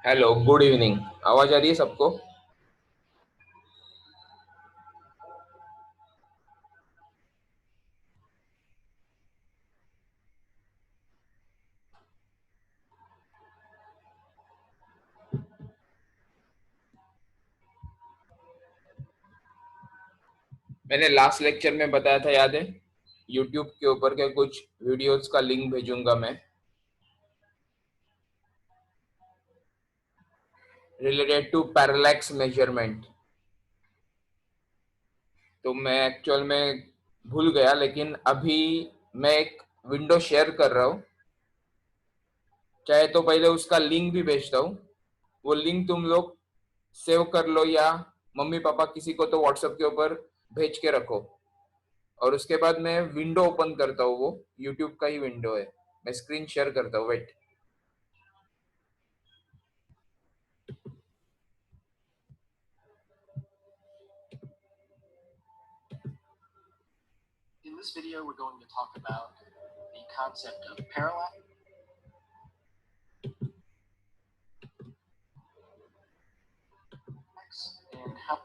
Hello, good evening. आवाज आ रही है सबको? मैंने लास्ट लेक्चर में बताया था, याद है? यूट्यूब के ऊपर के कुछ वीडियोस का लिंक भेजूंगा मैं, रिलेटेड टू पैरेलैक्स मेजरमेंट। तो मैं एक्चुअल में भूल गया, लेकिन अभी मैं एक विंडो शेयर कर रहा हूँ। चाहे तो पहले उसका लिंक भी भेजता हूँ। वो लिंक तुम लोग सेव कर लो, या मम्मी पापा किसी को तो व्हाट्सएप के ऊपर भेज के रखो। और उसके बाद मैं विंडो ओपन करता हूँ, वो यूट्यूब का ही विंडो है। मैं स्क्रीन शेयर करता हूँ, wait. In this video, we're going to talk about the concept of parallax and how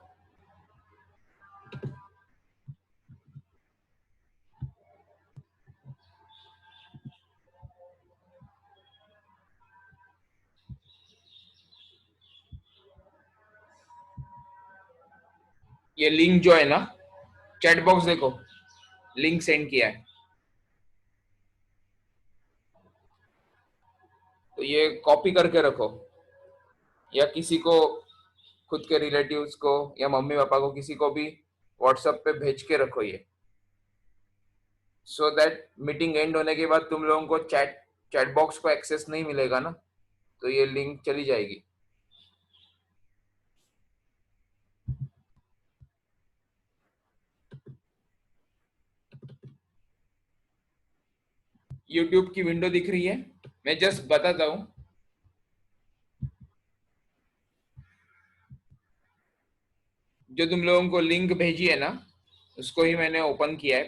ये लिंक जो है ना, चैट बॉक्स देखो, लिंक सेंड किया है। तो ये कॉपी करके रखो, या किसी को, खुद के रिलेटिव्स को या मम्मी पापा को, किसी को भी व्हाट्सएप पे भेज के रखो ये, सो दैट मीटिंग एंड होने के बाद तुम लोगों को चैट चैट बॉक्स को एक्सेस नहीं मिलेगा ना, तो ये लिंक चली जाएगी। यूट्यूब की विंडो दिख रही है? मैं जस्ट बताता हूँ। जो तुम लोगों को लिंक भेजी है ना, उसको ही मैंने ओपन किया है।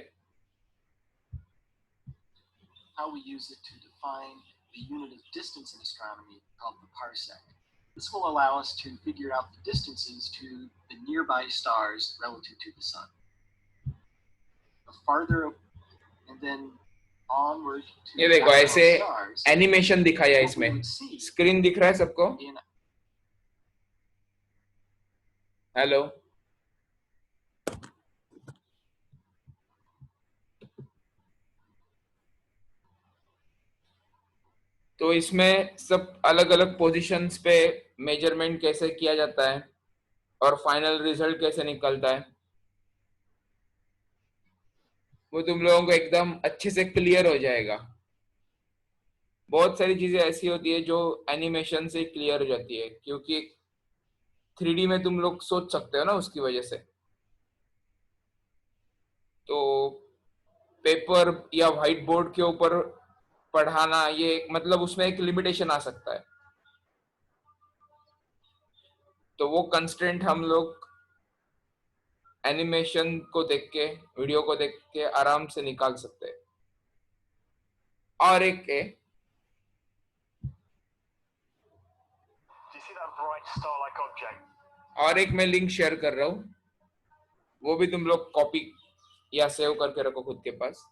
how we use it to define the unit of distance in astronomy called the parsec. This will allow us to figure out the distances to the nearby stars relative to the sun. The farther and then onward to ये देखो, ऐसे stars, animation दिखाया है what we इसमें। would see screen दिख रहा है सबको? in hello? तो इसमें सब अलग अलग पोजीशंस पे मेजरमेंट कैसे किया जाता है और फाइनल रिजल्ट कैसे निकलता है, वो तुम लोगों को एकदम अच्छे से क्लियर हो जाएगा। बहुत सारी चीजें ऐसी होती है जो एनिमेशन से क्लियर हो जाती है, क्योंकि 3D में तुम लोग सोच सकते हो ना, उसकी वजह से। तो पेपर या व्हाइट बोर्ड के ऊपर पढ़ाना, ये मतलब उसमें एक लिमिटेशन आ सकता है। तो वो कंस्ट्रेंट हम लोग एनिमेशन को देख के, वीडियो को देख के आराम से निकाल सकते हैं। और एक है, और एक मैं लिंक शेयर कर रहा हूँ, वो भी तुम लोग कॉपी या सेव करके रखो खुद के पास।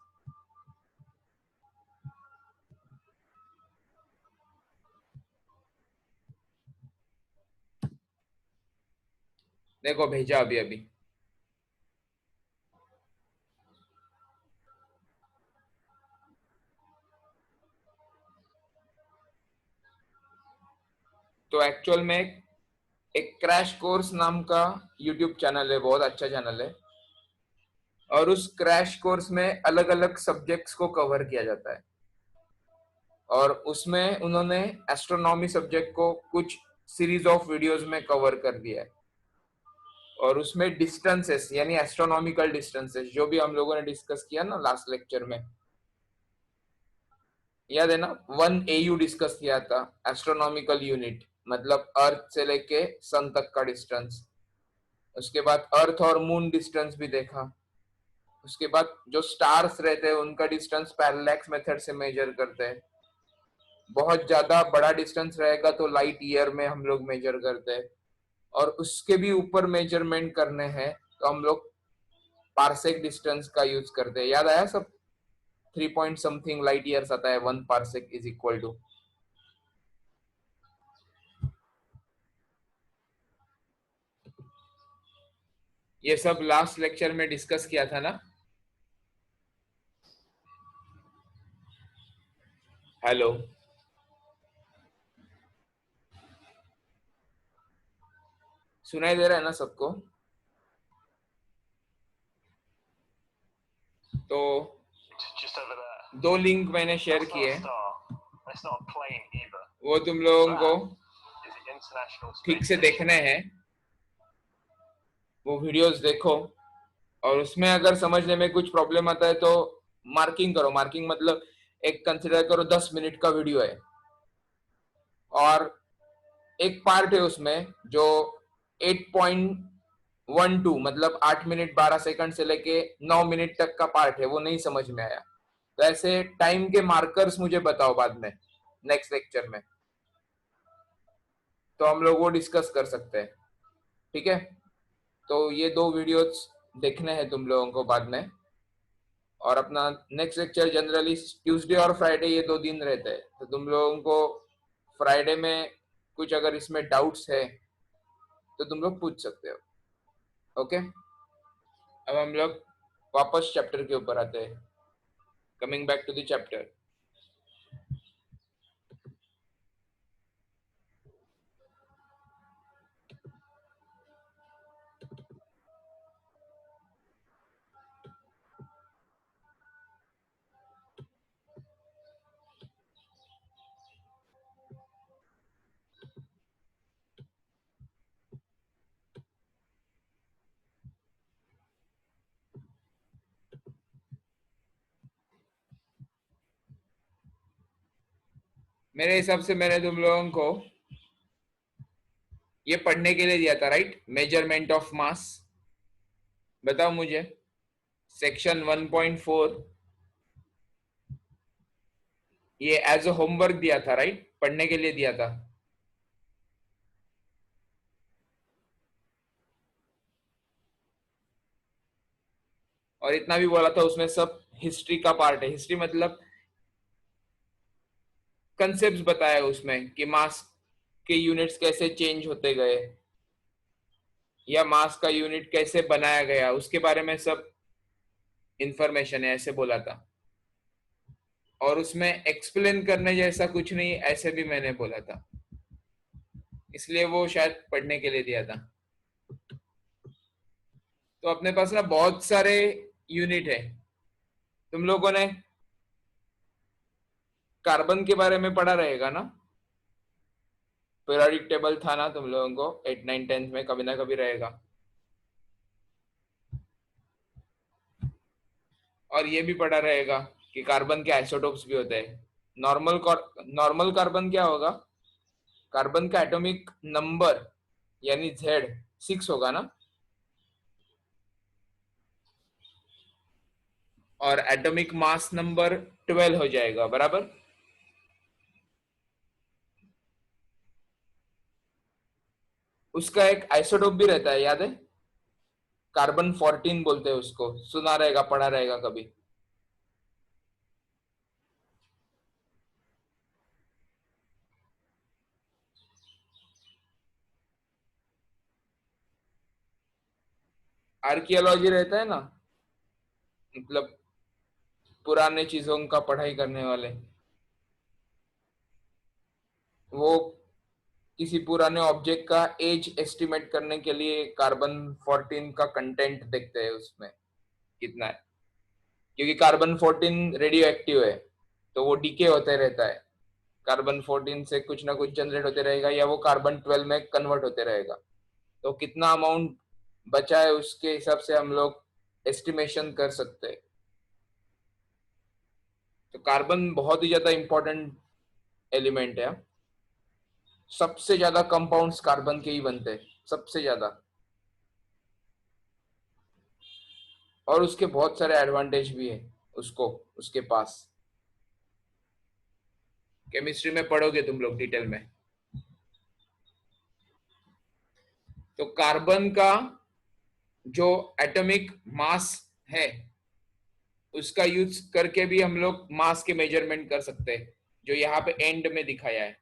देखो, भेजा अभी अभी। तो एक्चुअल में एक क्रैश कोर्स नाम का यूट्यूब चैनल है, बहुत अच्छा चैनल है। और उस क्रैश कोर्स में अलग अलग सब्जेक्ट्स को कवर किया जाता है, और उसमें उन्होंने एस्ट्रोनॉमी सब्जेक्ट को कुछ सीरीज ऑफ वीडियोस में कवर कर दिया है। और उसमें डिस्टेंसेस, यानी एस्ट्रोनॉमिकल डिस्टेंसेस, जो भी हम लोगों ने डिस्कस किया ना लास्ट लेक्चर में, याद है ना? 1 AU डिस्कस किया था, एस्ट्रोनॉमिकल यूनिट, मतलब अर्थ से लेके सन तक का डिस्टेंस। उसके बाद अर्थ और मून डिस्टेंस भी देखा। उसके बाद जो स्टार्स रहते हैं उनका डिस्टेंस पैरेलैक्स मेथड से मेजर करते हैं। बहुत ज्यादा बड़ा डिस्टेंस रहेगा तो लाइट ईयर में हम लोग मेजर करते हैं, और उसके भी ऊपर मेजरमेंट करने हैं तो हम लोग पार्सेक डिस्टेंस का यूज करते हैं। याद आया सब? 3 पॉइंट समथिंग लाइट ईयर्स आता है, 1 पार्सेक इज इक्वल टू। ये सब लास्ट लेक्चर में डिस्कस किया था ना? हेलो, सुनाई दे रहा है ना सबको? तो Just over there. 2 लिंक मैंने शेयर That's not किए a हैं, star. That's not a plane either. वो तुम लोगों को That is the International ठीक Space से Station. देखने हैं। वो वीडियोस देखो, और उसमें अगर समझने में कुछ प्रॉब्लम आता है तो मार्किंग करो। मार्किंग मतलब एक कंसिडर करो 10 मिनट का वीडियो है, और एक पार्ट है उसमें जो 8.12 मतलब 8 मिनट 12 सेकंड से लेके 9 मिनट तक का पार्ट है, वो नहीं समझ में आया, तो ऐसे टाइम के मार्कर्स मुझे बताओ बाद में नेक्स्ट लेक्चर में, तो हम लोग वो डिस्कस कर सकते हैं। ठीक है, तो ये 2 वीडियोस देखने हैं तुम लोगों को बाद में, और अपना नेक्स्ट लेक्चर जनरली ट्यूसडे और फ्राइडे, ये 2 दिन रहते हैं, तो तुम लोगों को फ्राइडे में कुछ अगर इसमें डाउट्स है तो तुम लोग पूछ सकते हो। ओके, अब हम लोग वापस चैप्टर के ऊपर आते हैं। Coming back to the chapter. मेरे हिसाब से मैंने तुम लोगों को ये पढ़ने के लिए दिया था, राइट? Measurement of mass. बताओ मुझे, सेक्शन 1.4, ये एज अ होमवर्क दिया था, राइट? पढ़ने के लिए दिया था। और इतना भी बोला था उसमें सब हिस्ट्री का पार्ट है। हिस्ट्री मतलब कंसेप्ट बताया उसमें कि मास के यूनिट्स कैसे चेंज होते गए, या मास का यूनिट कैसे बनाया गया, उसके बारे में सब इंफॉर्मेशन है, ऐसे बोला था। और उसमें एक्सप्लेन करने जैसा कुछ नहीं, ऐसे भी मैंने बोला था, इसलिए वो शायद पढ़ने के लिए दिया था। तो अपने पास ना बहुत सारे यूनिट है। तुम लोगों ने कार्बन के बारे में पढ़ा रहेगा ना? पीरियोडिक टेबल था ना तुम लोगों को 8 9 10 में, कभी ना कभी रहेगा। और ये भी पढ़ा रहेगा कि कार्बन के आइसोटोप्स भी होते हैं। नॉर्मल कार्बन क्या होगा? कार्बन का एटॉमिक नंबर यानी Z 6 होगा ना, और एटॉमिक मास नंबर 12 हो जाएगा, बराबर? उसका एक आइसोटोप भी रहता है, याद है? कार्बन 14 बोलते हैं उसको, सुना रहेगा, पढ़ा रहेगा कभी। आर्कियोलॉजी रहता है ना, मतलब पुराने चीजों का पढ़ाई करने वाले, वो किसी पुराने ऑब्जेक्ट का एज एस्टिमेट करने के लिए कार्बन 14 का कंटेंट देखते हैं उसमें कितना है, क्योंकि कार्बन 14 रेडियो एक्टिव है, तो वो डीके होते रहता है। कार्बन 14 से कुछ ना कुछ जनरेट होते रहेगा, या वो कार्बन 12 में कन्वर्ट होते रहेगा, तो कितना अमाउंट बचा है उसके हिसाब से हम लोग एस्टिमेशन कर सकते हैं। तो कार्बन बहुत ही ज्यादा इंपॉर्टेंट एलिमेंट है। सबसे ज्यादा कंपाउंड्स कार्बन के ही बनते हैं, सबसे ज्यादा। और उसके बहुत सारे एडवांटेज भी है उसको, उसके पास। केमिस्ट्री में पढ़ोगे तुम लोग डिटेल में। तो कार्बन का जो एटॉमिक मास है उसका यूज करके भी हम लोग मास के मेजरमेंट कर सकते हैं, जो यहाँ पे एंड में दिखाया है।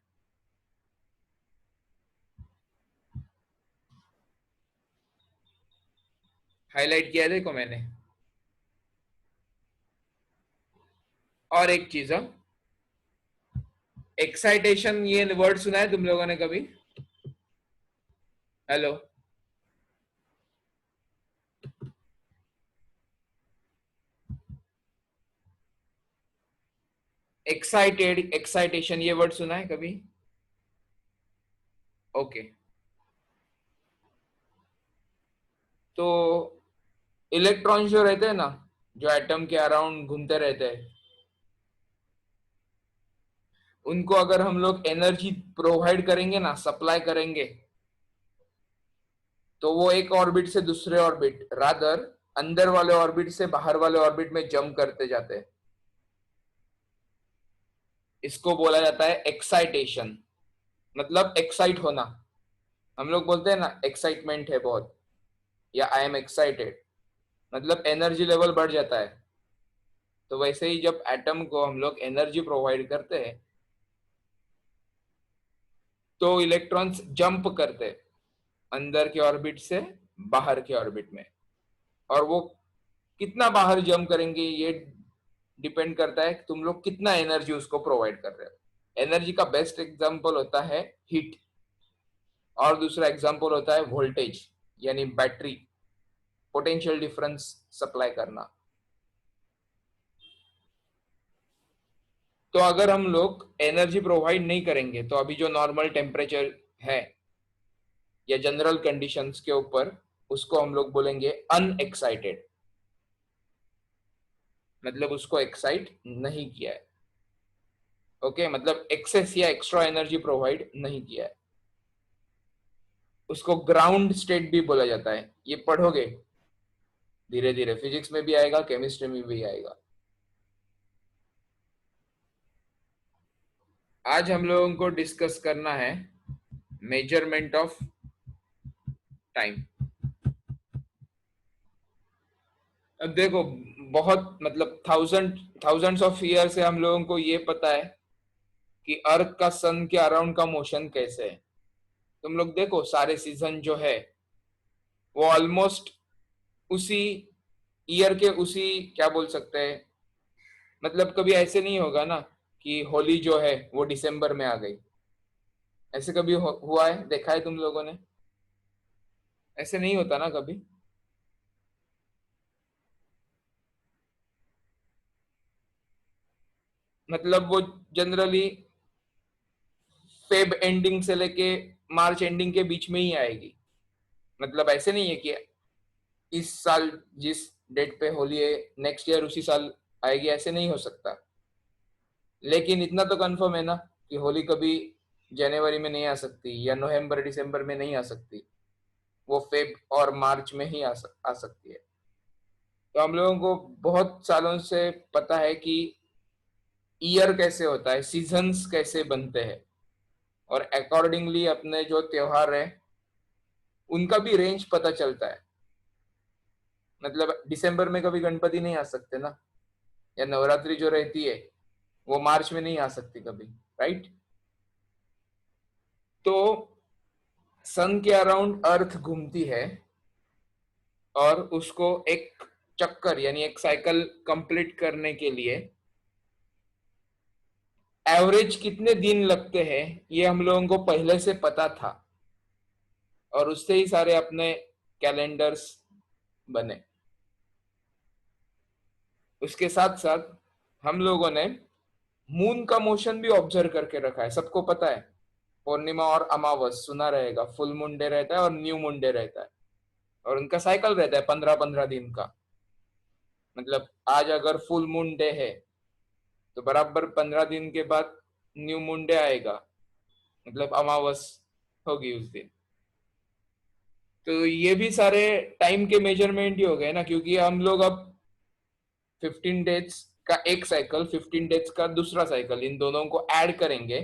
हाईलाइट किया देखो मैंने। और एक चीज, एक्साइटेशन, ये वर्ड सुना है तुम लोगों ने कभी? हेलो? एक्साइटेड, एक्साइटेशन, ये वर्ड सुना है कभी? ओके। तो इलेक्ट्रॉन जो रहते हैं ना, जो एटम के अराउंड घूमते रहते हैं, उनको अगर हम लोग एनर्जी प्रोवाइड करेंगे ना, सप्लाई करेंगे, तो वो एक ऑर्बिट से दूसरे ऑर्बिट, रादर अंदर वाले ऑर्बिट से बाहर वाले ऑर्बिट में जंप करते जाते हैं। इसको बोला जाता है एक्साइटेशन, मतलब एक्साइट होना। हम लोग बोलते हैं ना एक्साइटमेंट है बहुत, या आई एम एक्साइटेड, मतलब एनर्जी लेवल बढ़ जाता है। तो वैसे ही जब एटम को हम लोग एनर्जी प्रोवाइड करते हैं तो इलेक्ट्रॉन्स जंप करते हैं अंदर के ऑर्बिट से बाहर के ऑर्बिट में। और वो कितना बाहर जंप करेंगे ये डिपेंड करता है कि तुम लोग कितना एनर्जी उसको प्रोवाइड कर रहे हो। एनर्जी का बेस्ट एग्जांपल होता है हीट, और दूसरा एग्जांपल होता है वोल्टेज, यानी बैटरी, पोटेंशियल डिफरेंस सप्लाई करना। तो अगर हम लोग एनर्जी प्रोवाइड नहीं करेंगे तो अभी जो नॉर्मल टेम्परेचर है या जनरल कंडीशंस के ऊपर, उसको हम लोग बोलेंगे अनएक्साइटेड, मतलब उसको एक्साइट नहीं किया है। ओके, मतलब एक्सेस या एक्स्ट्रा एनर्जी प्रोवाइड नहीं किया है। उसको ग्राउंड स्टेट भी बोला जाता है। ये पढ़ोगे धीरे धीरे, फिजिक्स में भी आएगा, केमिस्ट्री में भी आएगा। आज हम लोगों को डिस्कस करना है मेजरमेंट ऑफ टाइम। अब देखो, बहुत मतलब थाउजेंड्स ऑफ ईयर से हम लोगों को ये पता है कि अर्थ का सन के अराउंड का मोशन कैसे है। तुम लोग देखो, सारे सीजन जो है वो ऑलमोस्ट उसी ईयर के, उसी, क्या बोल सकते हैं, मतलब कभी ऐसे नहीं होगा ना कि होली जो है वो दिसंबर में आ गई। ऐसे कभी हुआ है, देखा है तुम लोगों ने? ऐसे नहीं होता ना कभी। मतलब वो जनरली फेब एंडिंग से लेके मार्च एंडिंग के बीच में ही आएगी। मतलब ऐसे नहीं है कि इस साल जिस डेट पे होली है नेक्स्ट ईयर उसी साल आएगी, ऐसे नहीं हो सकता। लेकिन इतना तो कंफर्म है ना कि होली कभी जनवरी में नहीं आ सकती या नवंबर दिसंबर में नहीं आ सकती, वो फेब और मार्च में ही आ सकती है। तो हम लोगों को बहुत सालों से पता है कि ईयर कैसे होता है, सीजन्स कैसे बनते हैं, और अकॉर्डिंगली अपने जो त्योहार है उनका भी रेंज पता चलता है। मतलब दिसंबर में कभी गणपति नहीं आ सकते ना, या नवरात्रि जो रहती है वो मार्च में नहीं आ सकती कभी, राइट? तो सन के अराउंड अर्थ घूमती है, और उसको एक चक्कर यानी एक साइकिल कंप्लीट करने के लिए एवरेज कितने दिन लगते हैं ये हम लोगों को पहले से पता था, और उससे ही सारे अपने कैलेंडर्स बने। उसके साथ साथ हम लोगों ने मून का मोशन भी ऑब्जर्व करके रखा है। सबको पता है पूर्णिमा और अमावस सुना रहेगा, फुल मून डे रहता है और न्यू मून डे रहता है, और उनका साइकिल रहता है 15-15 दिन का। मतलब आज अगर फुल मून डे है तो बराबर 15 दिन के बाद न्यू मून डे आएगा, मतलब अमावस होगी उस दिन। तो ये भी सारे टाइम के मेजरमेंट ही हो गए ना, क्योंकि हम लोग अब 15 डेज का एक साइकिल, 15 डेज का दूसरा साइकिल, इन दोनों को ऐड करेंगे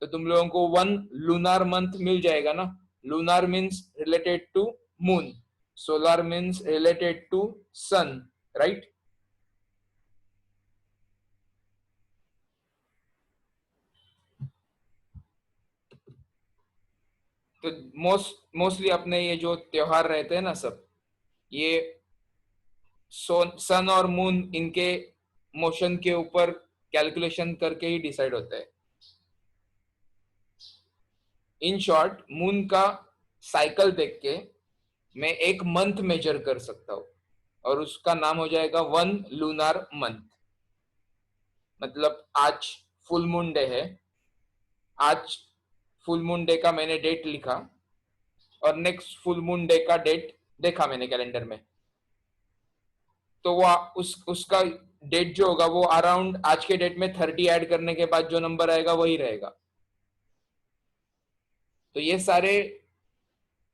तो तुम लोगों को 1 लूनार मंथ मिल जाएगा ना. Lunar means related to moon, solar means related to sun, right. तो मोस्टली अपने ये जो त्योहार रहते हैं ना सब, ये सन और मून इनके मोशन के ऊपर कैलकुलेशन करके ही डिसाइड होता है. इन शॉर्ट, मून का साइकिल देख के मैं एक मंथ मेजर कर सकता हूँ और उसका नाम हो जाएगा 1 लूनार मंथ. मतलब आज फुल मून डे है, आज फुल मून डे का मैंने डेट लिखा और नेक्स्ट फुल मून डे का डेट देखा मैंने कैलेंडर में, तो वो उसका डेट जो होगा वो अराउंड आज के डेट में 30 ऐड करने के बाद जो नंबर आएगा वही रहेगा. तो ये सारे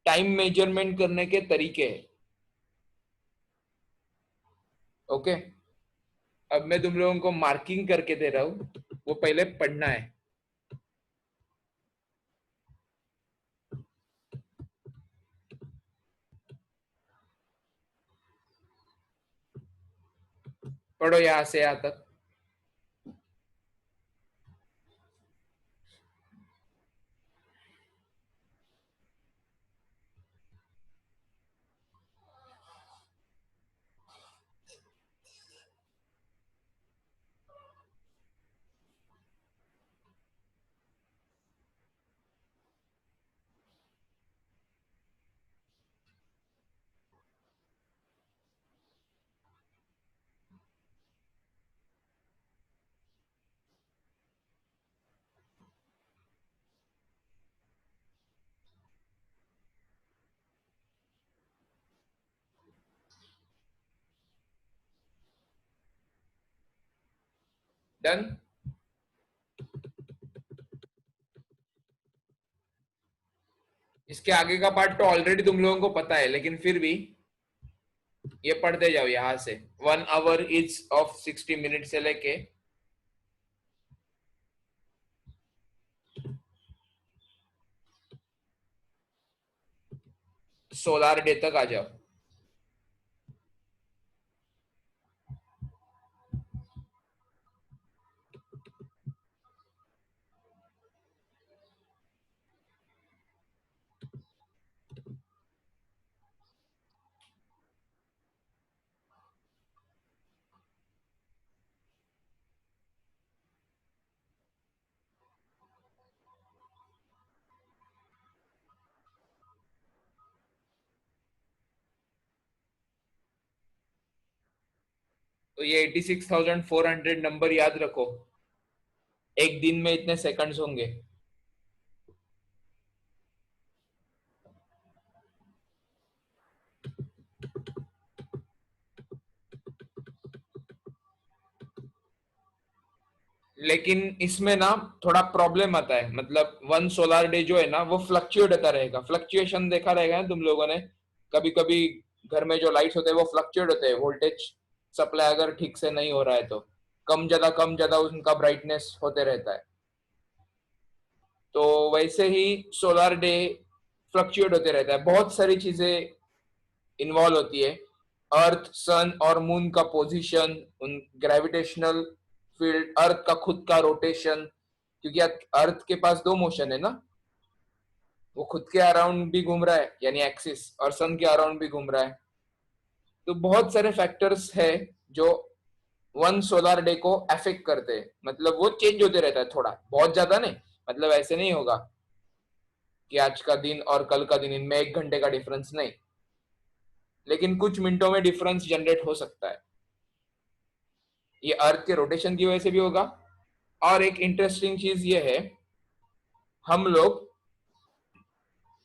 टाइम मेजरमेंट करने के तरीके हैं. ओके, अब मैं तुम लोगों को मार्किंग करके दे रहा हूं, वो पहले पढ़ना है. पढ़ो यहां से यहां तक. डन. इसके आगे का पार्ट तो ऑलरेडी तुम लोगों को पता है, लेकिन फिर भी ये पढ़ते जाओ यहां से. 1 आवर इज ऑफ 60 मिनट से लेके सोलर डे तक आ जाओ. तो ये 86,400 नंबर याद रखो. एक दिन में इतने सेकंड्स होंगे. लेकिन इसमें ना थोड़ा प्रॉब्लम आता है. मतलब 1 सोलर डे जो है ना वो फ्लक्चुएट होता रहेगा. फ्लक्चुएशन देखा रहेगा ना तुम लोगों ने. कभी कभी घर में जो लाइट्स होते हैं वो फ्लक्चुएट होते हैं. वोल्टेज सप्लाई अगर ठीक से नहीं हो रहा है तो कम ज्यादा उनका ब्राइटनेस होते रहता है. तो वैसे ही सोलर डे फ्लक्चुएट होते रहता है. बहुत सारी चीजें इन्वॉल्व होती है. अर्थ, सन और मून का पोजीशन, उन ग्रेविटेशनल फील्ड, अर्थ का खुद का रोटेशन, क्योंकि अर्थ के पास दो मोशन है ना, वो खुद के अराउंड भी घूम रहा है यानी एक्सिस, और सन के अराउंड भी घूम रहा है. तो बहुत सारे फैक्टर्स है जो 1 सोलर डे को अफेक्ट करते हैं. मतलब वो चेंज होते रहता है थोड़ा, बहुत ज्यादा नहीं. मतलब ऐसे नहीं होगा कि आज का दिन और कल का दिन इनमें 1 घंटे का डिफरेंस नहीं, लेकिन कुछ मिनटों में डिफरेंस जनरेट हो सकता है. ये अर्थ के रोटेशन की वजह से भी होगा. और एक इंटरेस्टिंग चीज ये है, हम लोग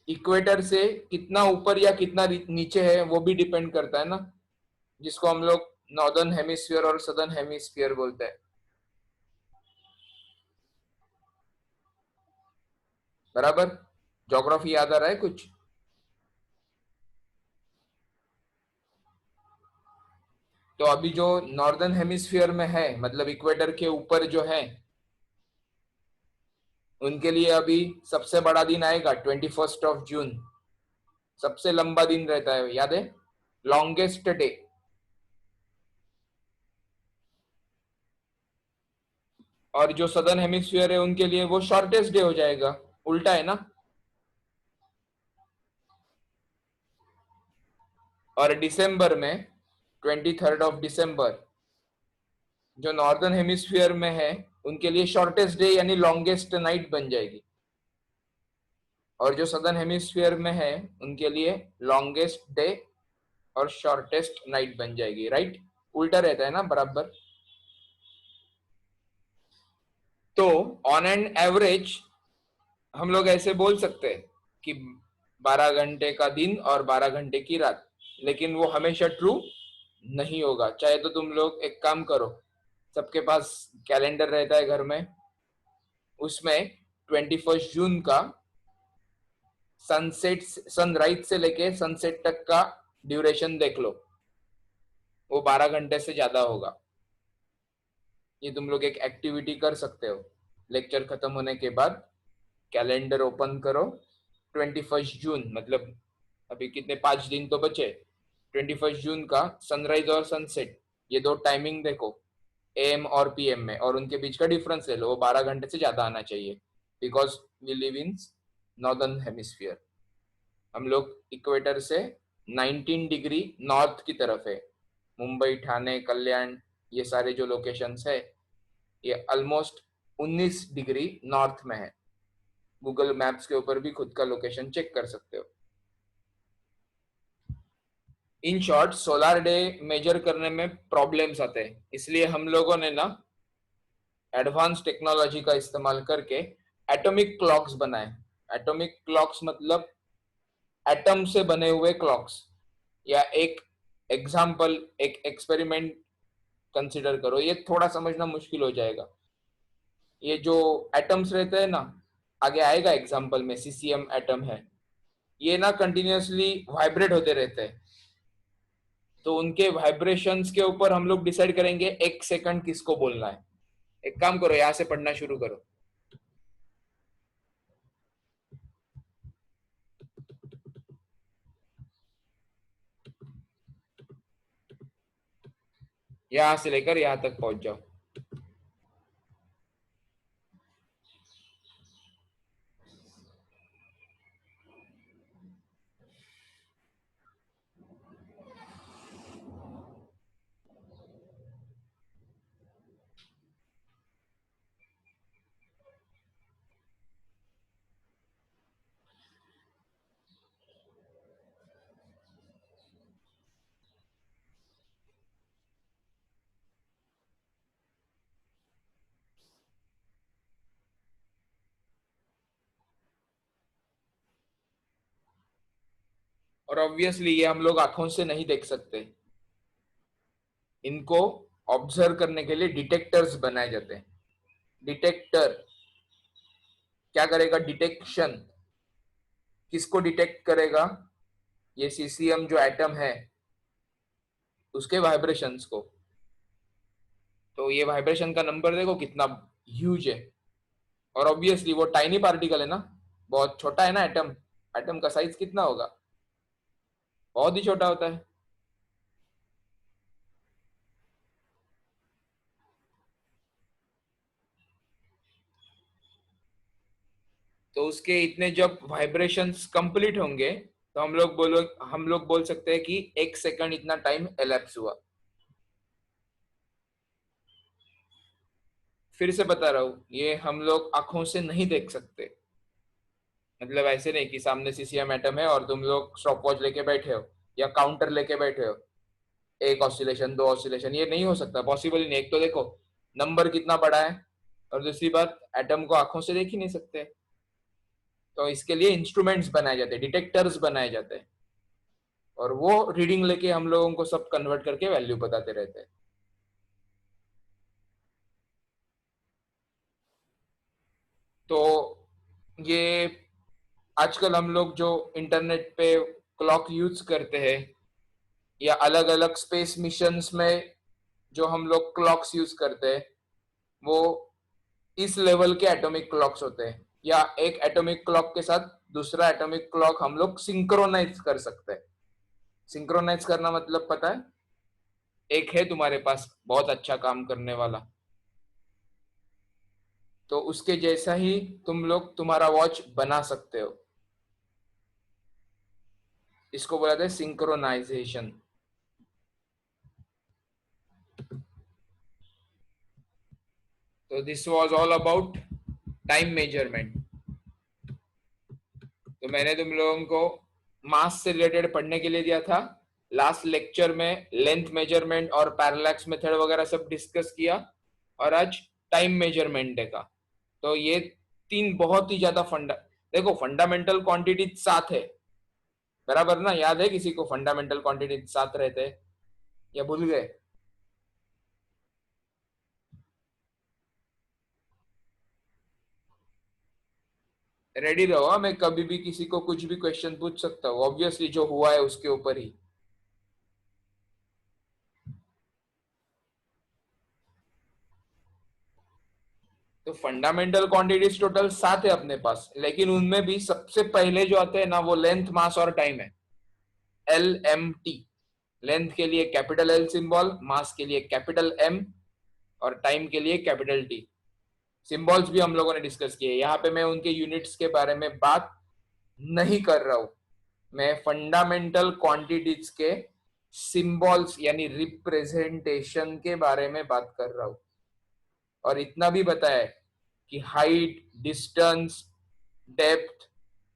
इक्वेटर से कितना ऊपर या कितना नीचे है वो भी डिपेंड करता है ना, जिसको हम लोग नॉर्दर्न हेमिस्फीयर और सदर्न हेमिस्फीयर बोलते हैं. बराबर. ज्योग्राफी याद आ रहा है कुछ? तो अभी जो नॉर्दर्न हेमिस्फीयर में है, मतलब इक्वेटर के ऊपर जो है, उनके लिए अभी सबसे बड़ा दिन आएगा 21 जून। सबसे लंबा दिन रहता है, याद है, लॉन्गेस्ट डे। और जो सदर्न हेमिस्फीयर है उनके लिए वो शॉर्टेस्ट डे हो जाएगा। उल्टा है ना। और दिसंबर में 23 दिसंबर जो नॉर्दर्न हेमिस्फीयर में है उनके लिए शॉर्टेस्ट डे यानी लॉन्गेस्ट नाइट बन जाएगी, और जो सदर्न हेमिस्फीयर में है उनके लिए लॉन्गेस्ट डे और शॉर्टेस्ट नाइट बन जाएगी। राइट, उल्टा रहता है ना बराबर। तो ऑन एन एवरेज हम लोग ऐसे बोल सकते हैं कि 12 घंटे का दिन और 12 घंटे की रात, लेकिन वो हमेशा ट्रू नहीं होगा। चाहे तो तुम लोग एक काम करो, सबके पास कैलेंडर रहता है घर में, उसमें 21 जून का सनसेट, सनराइज से लेके सनसेट तक का ड्यूरेशन देख लो, वो 12 घंटे से ज्यादा होगा। ये तुम लोग एक एक्टिविटी कर सकते हो। लेक्चर खत्म होने के बाद कैलेंडर ओपन करो, 21 जून मतलब अभी कितने 5 दिन तो बचे, 21 जून का सनराइज और सनसेट ये दो टाइमिंग देखो, एम और पीएम में, और उनके बीच का डिफरेंस ले लो, वो 12 घंटे से ज्यादा आना चाहिए, because we live in northern hemisphere. हम लोग इक्वेटर से 19 डिग्री नॉर्थ की तरफ है। मुंबई, ठाणे, कल्याण, ये सारे जो लोकेशंस है ये ऑलमोस्ट 19 डिग्री नॉर्थ में है। गूगल मैप्स के ऊपर भी खुद का लोकेशन चेक कर सकते हो। In short solar day measure करने में प्रॉब्लम्स आते हैं, इसलिए हम लोगों ने ना एडवांस टेक्नोलॉजी का इस्तेमाल करके एटॉमिक क्लॉक्स बनाए। एटॉमिक क्लॉक्स मतलब एटम से बने हुए क्लॉक्स, या एक एग्जाम्पल, एक एक्सपेरिमेंट कंसिडर करो, ये थोड़ा समझना मुश्किल हो जाएगा। ये जो एटम्स रहते हैं ना, आगे आएगा एग्जाम्पल में, सीसीएम एटम है, ये ना कंटिन्यूअसली वाइब्रेट होते रहते हैं। तो उनके वाइब्रेशंस के ऊपर हम लोग डिसाइड करेंगे एक सेकंड किसको बोलना है। एक काम करो, यहां से पढ़ना शुरू करो। यहां से लेकर यहां तक पहुंच जाओ। और ऑब्वियसली ये हम लोग आंखों से नहीं देख सकते, इनको ऑब्जर्व करने के लिए डिटेक्टर्स बनाए जाते हैं। डिटेक्टर क्या करेगा? डिटेक्शन। किसको डिटेक्ट करेगा? ये सीसीएम जो एटम है उसके वाइब्रेशंस को। तो ये वाइब्रेशन का नंबर देखो कितना ह्यूज है। और ऑब्वियसली वो टाइनी पार्टिकल है ना, बहुत छोटा है ना एटम। एटम का साइज कितना होगा? बहुत ही छोटा होता है। तो उसके इतने जब वाइब्रेशंस कंप्लीट होंगे तो हम लोग बोल सकते हैं कि एक सेकंड इतना टाइम एलैप्स हुआ। फिर से बता रहा हूं, ये हम लोग आंखों से नहीं देख सकते। मतलब ऐसे नहीं कि सामने सीसीएम एटम है और तुम लोग स्टॉप वॉच लेके बैठे हो या काउंटर लेके बैठे हो, एक ऑसिलेशन, दो ऑसिलेशन, ये नहीं हो सकता, पॉसिबल ही नहीं। एक तो देखो नंबर कितना बड़ा है, और दूसरी बात एटम को आंखों से देख ही नहीं सकते। तो इसके लिए इंस्ट्रूमेंट्स बनाए जाते हैं, डिटेक्टर्स बनाए जाते हैं, और वो रीडिंग लेके हम लोगों को सब कन्वर्ट करके वैल्यू बताते रहते हैं। तो ये आजकल हम लोग जो इंटरनेट पे क्लॉक यूज करते हैं, या अलग अलग स्पेस मिशंस में जो हम लोग क्लॉक्स यूज करते हैं वो इस लेवल के एटॉमिक क्लॉक्स होते हैं, या एक एटॉमिक क्लॉक के साथ दूसरा एटॉमिक क्लॉक हम लोग सिंक्रोनाइज कर सकते हैं। सिंक्रोनाइज करना मतलब पता है? एक है तुम्हारे पास बहुत अच्छा काम करने वाला, तो उसके जैसा ही तुम लोग तुम्हारा वॉच बना सकते हो। इसको बोला जाता है सिंक्रोनाइजेशन। तो this was all about time measurement. तो मैंने तुम लोगों को मास से रिलेटेड पढ़ने के लिए दिया था। लास्ट लेक्चर में लेंथ मेजरमेंट और पैरेलैक्स मेथड वगैरह सब डिस्कस किया, और आज टाइम मेजरमेंट देखा। तो ये तीन बहुत ही ज्यादा देखो फंडामेंटल क्वांटिटी 7 है, बराबर ना? याद है किसी को फंडामेंटल क्वांटिटी 7 रहते हैं या भूल गए? रेडी रहो, मैं कभी भी किसी को कुछ भी क्वेश्चन पूछ सकता हूँ, ऑब्वियसली जो हुआ है उसके ऊपर ही। तो फंडामेंटल क्वांटिटीज टोटल 7 है अपने पास, लेकिन उनमें भी सबसे पहले जो आते हैं ना वो लेंथ, मास और टाइम है। LMT। लेंथ के लिए कैपिटल L सिंबल, मास के लिए कैपिटल M, और टाइम के लिए कैपिटल T। सिंबल्स भी हम लोगों ने डिस्कस किए। यहाँ पे मैं उनके यूनिट्स के बारे में बात नहीं कर रहा हूं, मैं फंडामेंटल क्वांटिटीज के सिंबल्स यानी रिप्रेजेंटेशन के बारे में बात कर रहा हूं। और इतना भी बताया कि height, distance, depth,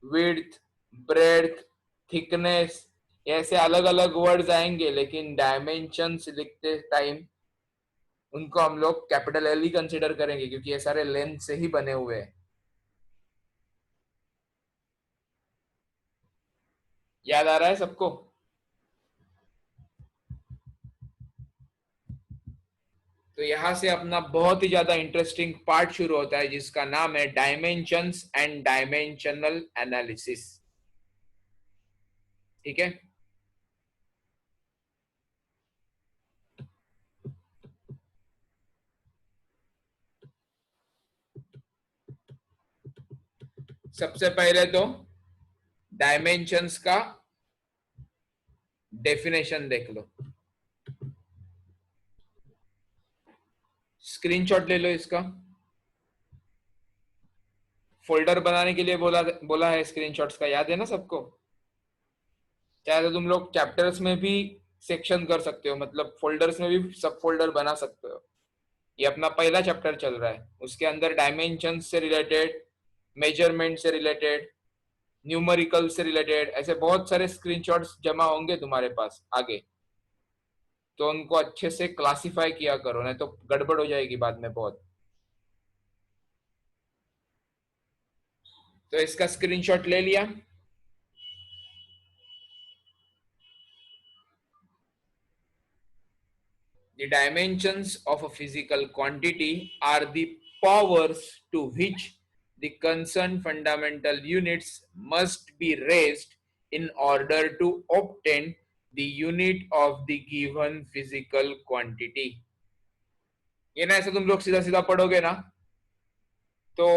width, breadth, thickness, ऐसे अलग अलग वर्ड्स आएंगे, लेकिन डायमेंशंस लिखते टाइम उनको हम लोग कैपिटल L ही कंसिडर करेंगे, क्योंकि ये सारे लेंथ से ही बने हुए हैं। याद आ रहा है सबको? तो यहां से अपना बहुत ही ज्यादा इंटरेस्टिंग पार्ट शुरू होता है, जिसका नाम है डायमेंशंस एंड डायमेंशनल एनालिसिस। ठीक है? सबसे पहले तो डायमेंशंस का डेफिनेशन देख लो। स्क्रीनशॉट ले लो इसका। फोल्डर बनाने के लिए बोला बोला है स्क्रीनशॉट्स का, याद है ना सबको? चाहे तो तुम लोग चैप्टर्स में भी सेक्शन कर सकते हो, मतलब फोल्डर्स में भी सब फोल्डर बना सकते हो। ये अपना पहला चैप्टर चल रहा है, उसके अंदर डायमेंशन से रिलेटेड, मेजरमेंट से रिलेटेड, न्यूमेरिकल से रिलेटेड ऐसे बहुत सारे स्क्रीनशॉट्स जमा होंगे तुम्हारे पास आगे। तो उनको अच्छे से क्लासिफाई किया करो, नहीं तो गड़बड़ हो जाएगी बाद में बहुत। तो इसका स्क्रीनशॉट ले लिया। The dimensions of a physical quantity are the powers to which the concerned fundamental units must be raised in order to obtain the unit of the given physical quantity. ये ना ऐसे तुम लोग सीधा सीधा पढ़ोगे ना तो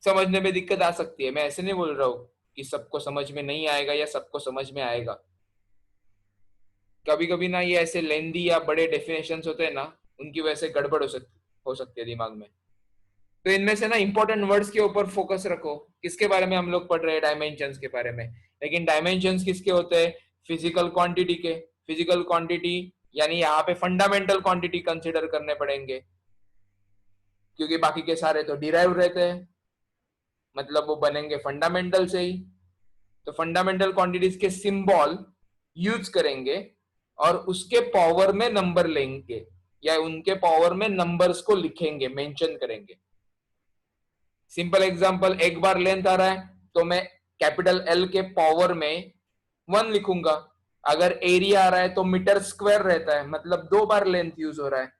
समझने में दिक्कत आ सकती है। मैं ऐसे नहीं बोल रहा हूँ कि सबको समझ में नहीं आएगा या सबको समझ में आएगा। कभी कभी ना ये ऐसे लेंदी या बड़े डेफिनेशंस होते हैं ना, उनकी वजह से गड़बड़ हो सकती है दिमाग में। तो इनमें से ना इंपॉर्टेंट वर्ड्स के ऊपर फोकस रखो। किसके बारे में हम लोग पढ़ रहे हैं? डायमेंशंस के बारे में। लेकिन डायमेंशंस किसके होते हैं? फिजिकल क्वांटिटी के। फिजिकल क्वांटिटी यानी यहाँ पे फंडामेंटल क्वांटिटी कंसिडर करने पड़ेंगे, क्योंकि बाकी के सारे तो डिराइव रहते हैं, मतलब वो बनेंगे फंडामेंटल से ही। तो फंडामेंटल क्वांटिटीज के सिंबल यूज करेंगे और उसके पावर में नंबर लेंगे, या उनके पावर में नंबर्स को लिखेंगे, मेंशन करेंगे। सिंपल एग्जांपल, एक बार लेंथ आ रहा है तो मैं कैपिटल L के पावर में 1 लिखूंगा। अगर एरिया आ रहा है तो मीटर स्क्वायर रहता है, मतलब 2 बार लेंथ यूज हो रहा है,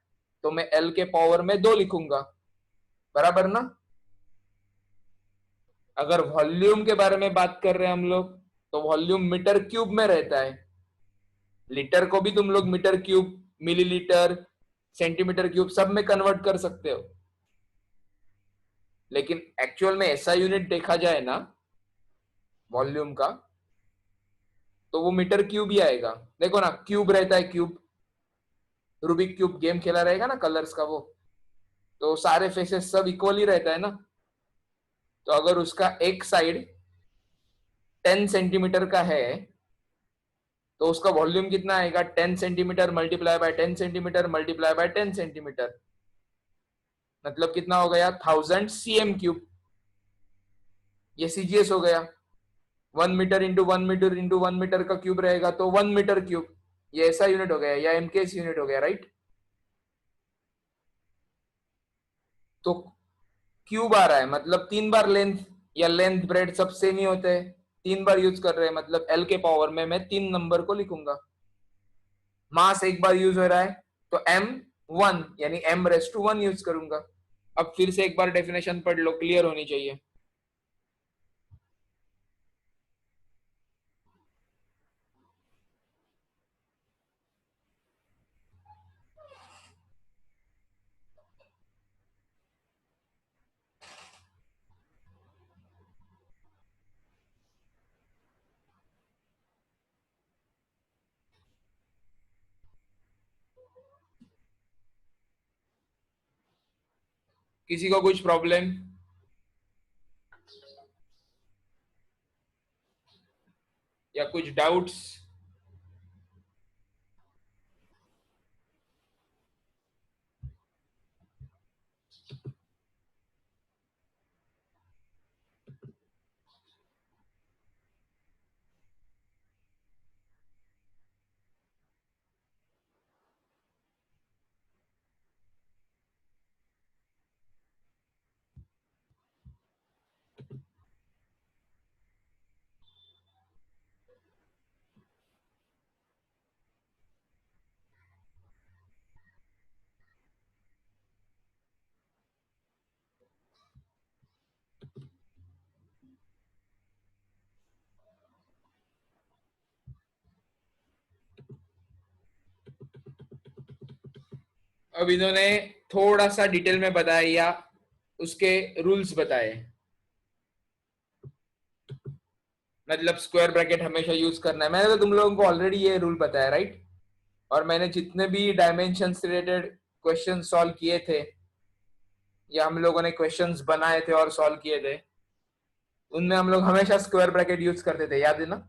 तो मैं L के पावर में 2 लिखूंगा, बराबर ना? अगर वॉल्यूम के बारे में बात कर रहे हैं हम लोग, तो वॉल्यूम मीटर क्यूब में रहता है, लीटर को भी तुम लोग metre cube, millilitre, centimetre cube सब में कन्वर्ट कर सकते हो, लेकिन एक्चुअल में ऐसा यूनिट देखा जाए ना वॉल्यूम का, तो वो मीटर क्यूब ही आएगा। देखो ना, क्यूब रहता है, क्यूब, रूबिक क्यूब गेम खेला रहेगा ना कलर्स का, वो तो सारे फेसेस सब इक्वल ही रहता है ना। तो अगर उसका एक साइड 10 सेंटीमीटर का है, तो उसका वॉल्यूम कितना आएगा? 10 centimetre multiply by 10 centimetre multiply by 10 centimetre, मतलब कितना हो गया? 1000 cm3। ये सीजीएस हो गया। 1 metre into 1 metre into 1 metre का क्यूब रहेगा तो 1 मीटर क्यूब। ये ऐसा यूनिट हो गया, या एमकेएस यूनिट हो गया, राइट? तो क्यूब आ रहा है मतलब 3 बार लेंथ, या लेंथ ब्रेड सब सेम ही होते हैं, 3 बार यूज कर रहे हैं, मतलब एल के पावर में मैं 3 नंबर को लिखूंगा। मास एक बार यूज हो रहा है तो m1 यानी m⁻⁻1 यूज करूंगा। अब फिर से एक बार डेफिनेशन पढ़ लो, क्लियर होनी चाहिए। किसी को कुछ प्रॉब्लम या कुछ डाउट्स? अब इन्होंने थोड़ा सा डिटेल में बताया या उसके रूल्स बताए, मतलब स्क्वायर ब्रैकेट हमेशा यूज करना है। मैंने तो तुम लोगों को ऑलरेडी ये रूल बताया, राइट? और मैंने जितने भी डायमेंशन रिलेटेड क्वेश्चन सॉल्व किए थे, या हम लोगों ने क्वेश्चंस बनाए थे और सॉल्व किए थे, उनमें हम लोग हमेशा स्क्वायर ब्रैकेट यूज करते थे, याद है ना?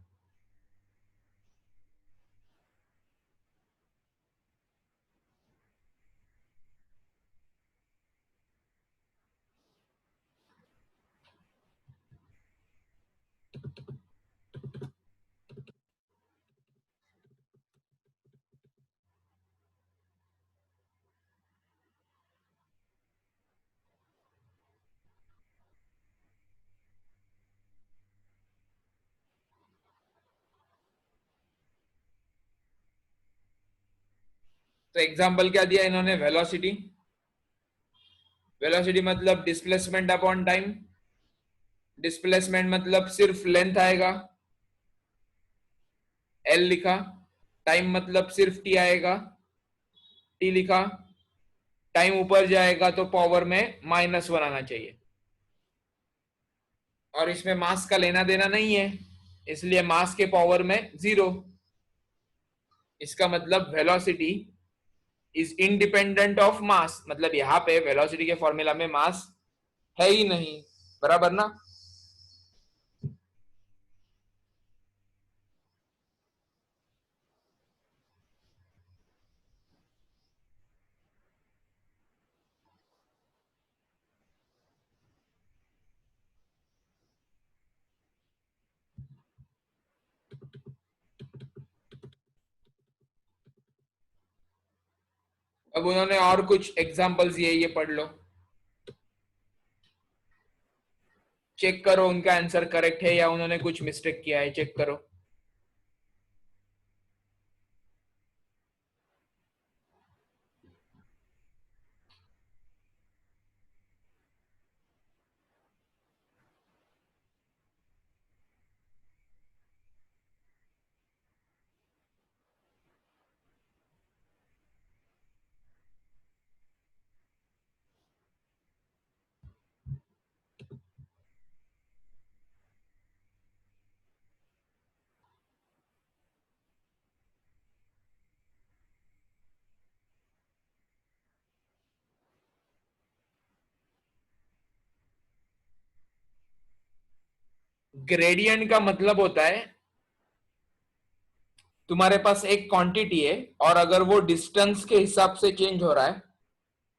तो एग्जाम्पल क्या दिया इन्होंने? वेलोसिटी। वेलोसिटी मतलब डिस्प्लेसमेंट अपॉन टाइम। डिस्प्लेसमेंट मतलब सिर्फ लेंथ आएगा, एल लिखा। टाइम मतलब सिर्फ टी आएगा, टी लिखा। टाइम ऊपर जाएगा तो पावर में -1 आना चाहिए। और इसमें मास का लेना देना नहीं है, इसलिए मास के पावर में 0। इसका मतलब velocity is independent of mass, मतलब यहाँ पे वेलोसिटी के फॉर्मूला में मास है ही नहीं, बराबर ना? अब उन्होंने और कुछ एग्जांपल्स दिए, ये पढ़ लो, चेक करो उनका आंसर करेक्ट है या उन्होंने कुछ मिस्टेक किया है, चेक करो। ग्रेडियंट का मतलब होता है तुम्हारे पास एक क्वांटिटी है और अगर वो डिस्टेंस के हिसाब से चेंज हो रहा है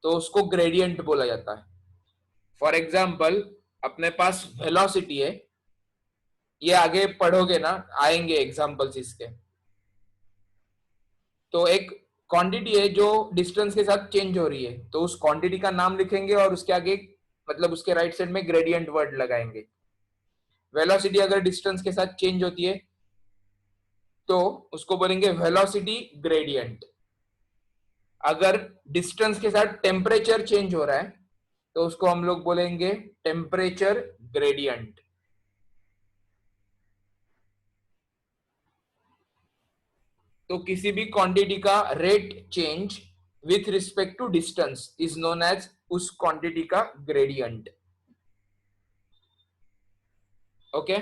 तो उसको ग्रेडियंट बोला जाता है। फॉर एग्जाम्पल अपने पास वेलोसिटी है, ये आगे पढ़ोगे ना, आएंगे एग्जाम्पल्स इसके। तो एक क्वांटिटी है जो डिस्टेंस के साथ चेंज हो रही है, तो उस क्वांटिटी का नाम लिखेंगे और उसके आगे मतलब उसके राइट साइड में ग्रेडियंट वर्ड लगाएंगे। वेलोसिटी अगर डिस्टेंस के साथ चेंज होती है तो उसको बोलेंगे वेलोसिटी ग्रेडियंट। अगर डिस्टेंस के साथ टेम्परेचर चेंज हो रहा है तो उसको हम लोग बोलेंगे टेम्परेचर ग्रेडियंट। तो किसी भी क्वांटिटी का rate change with respect to distance is known as उस क्वांटिटी का ग्रेडियंट। ओके,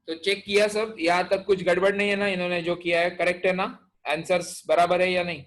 तो चेक किया सब, यहां तक कुछ गड़बड़ नहीं है ना? इन्होंने जो किया है करेक्ट है ना? आंसर्स बराबर है या नहीं?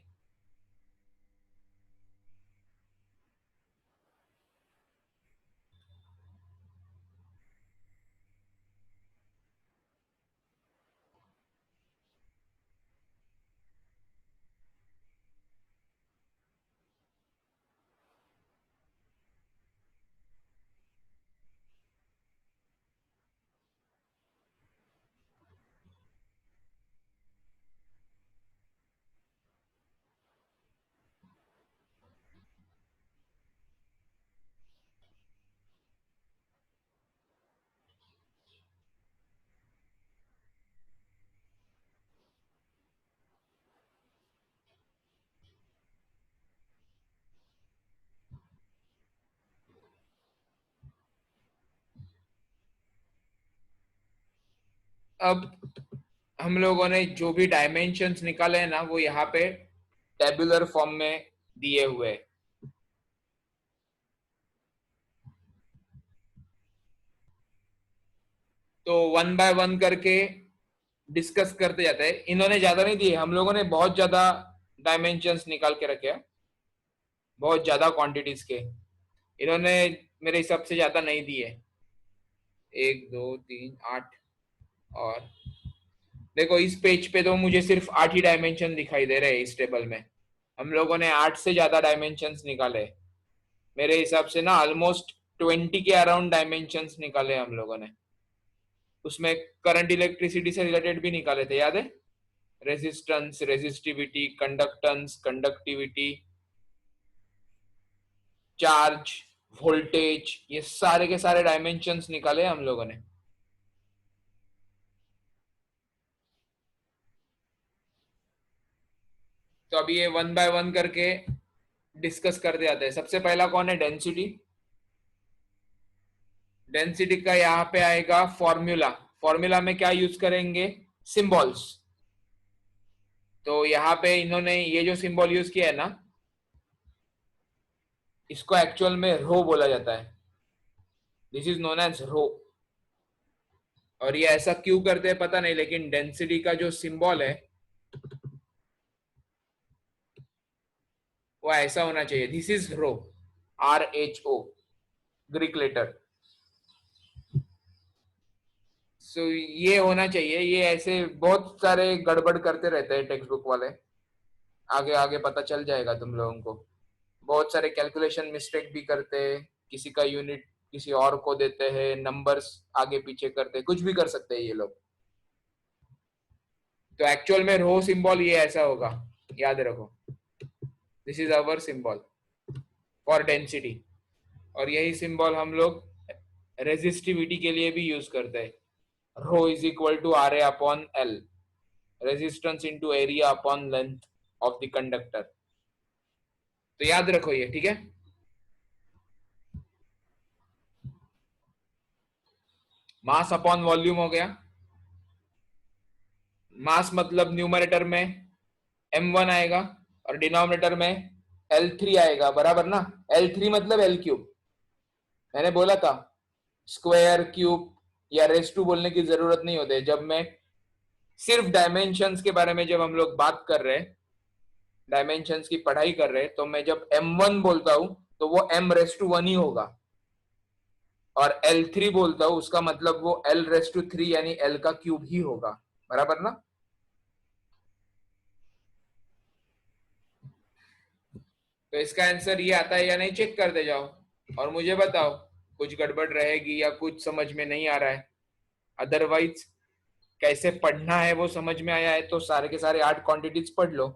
अब हम लोगों ने जो भी डायमेंशंस निकाले हैं ना, वो यहाँ पे टेबुलर फॉर्म में दिए हुए हैं। तो वन बाय वन करके डिस्कस करते जाते हैं। इन्होंने ज्यादा नहीं दिए, हम लोगों ने बहुत ज्यादा डायमेंशंस निकाल के रखे हैं, बहुत ज्यादा क्वांटिटीज के। इन्होंने मेरे हिसाब से ज्यादा नहीं दिए, 1 2 3 8। और देखो इस पेज पे तो मुझे सिर्फ 8 ही डायमेंशन दिखाई दे रहे हैं इस टेबल में। हम लोगों ने 8 से ज्यादा डायमेंशंस निकाले मेरे हिसाब से ना, ऑलमोस्ट 20 के अराउंड डायमेंशंस निकाले हम लोगों ने। उसमें करंट इलेक्ट्रिसिटी से रिलेटेड भी निकाले थे, याद है? Resistance, resistivity, conductance, conductivity, charge, voltage, ये सारे के सारे डायमेंशंस निकाले हम लोगों ने। तो अभी ये वन बाय वन करके डिस्कस करते जाते हैं। सबसे पहला कौन है? डेंसिटी। डेंसिटी का यहाँ पे आएगा फॉर्मूला। फॉर्मूला में क्या यूज करेंगे? सिंबल्स। तो यहाँ पे इन्होंने ये जो सिंबल यूज किया है ना, इसको एक्चुअल में रो बोला जाता है। दिस इज नोन एज रो। और ये ऐसा क्यों करते हैं पता नहीं, लेकिन डेंसिटी का जो सिंबल है वो ऐसा होना चाहिए। This is rho, RHO, Greek letter. So ये होना चाहिए। ये ऐसे बहुत सारे गड़बड़ करते रहते हैं टेक्स्ट बुक वाले, आगे आगे पता चल जाएगा तुम लोगों को। बहुत सारे कैलकुलेशन मिस्टेक भी करते हैं, किसी का यूनिट किसी और को देते हैं, नंबर्स आगे पीछे करते हैं, कुछ भी कर सकते हैं ये लोग। तो एक्चुअल में रो सिंबल ये ऐसा होगा, याद रखो। This is our symbol for density. और यही सिंबल हम लोग रेजिस्टिविटी के लिए भी यूज करते हैं। Rho is equal to RA upon L, resistance into area upon length of the conductor. तो याद रखो ये, ठीक है? मास अपॉन वॉल्यूम हो गया। मास मतलब न्यूमरेटर में m1 आएगा और डिनोमिनेटर में L3 आएगा, बराबर ना? L3 मतलब L3, मैंने बोला था स्क्वायर, क्यूब या रेस टू बोलने की जरूरत नहीं होती। जब मैं सिर्फ डायमेंशंस के बारे में जब हम लोग बात कर रहे हैं, डायमेंशंस की पढ़ाई कर रहे हैं, तो मैं जब m1 बोलता हूं तो वो m रेस टू 1 ही होगा, और l3 बोलता हूं उसका मतलब वो l रेस टू 3 यानी l का क्यूब ही होगा। बराबर ना? तो इसका आंसर ये आता है या नहीं, चेक करते जाओ और मुझे बताओ कुछ गड़बड़ रहेगी या कुछ समझ में नहीं आ रहा है। अदरवाइज कैसे पढ़ना है वो समझ में आया है तो सारे के सारे 8 क्वांटिटीज पढ़ लो।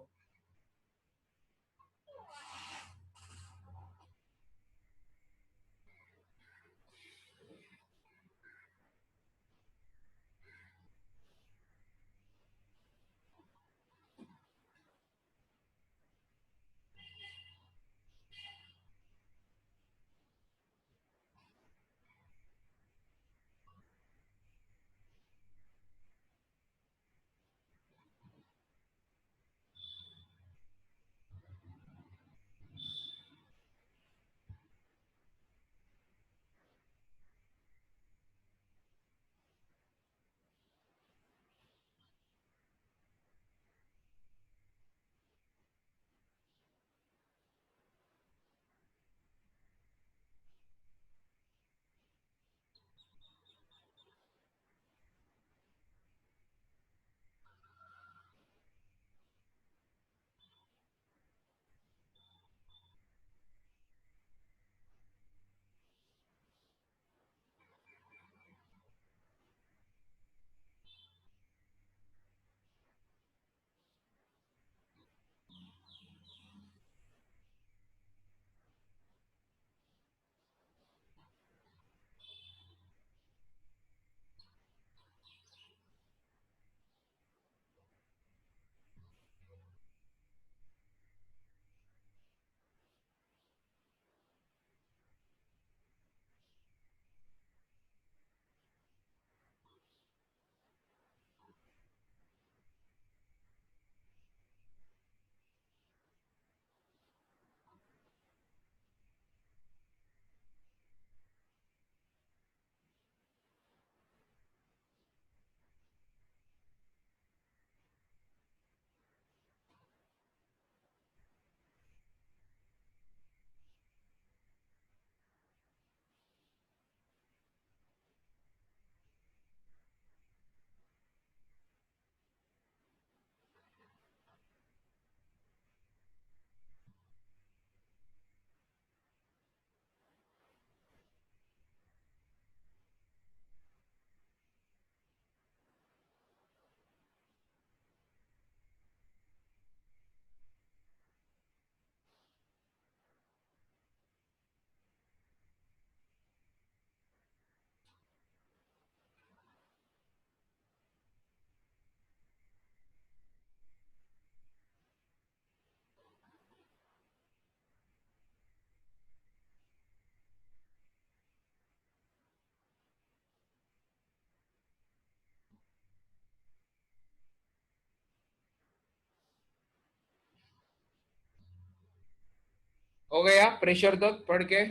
हो गया प्रेशर तक पढ़ के?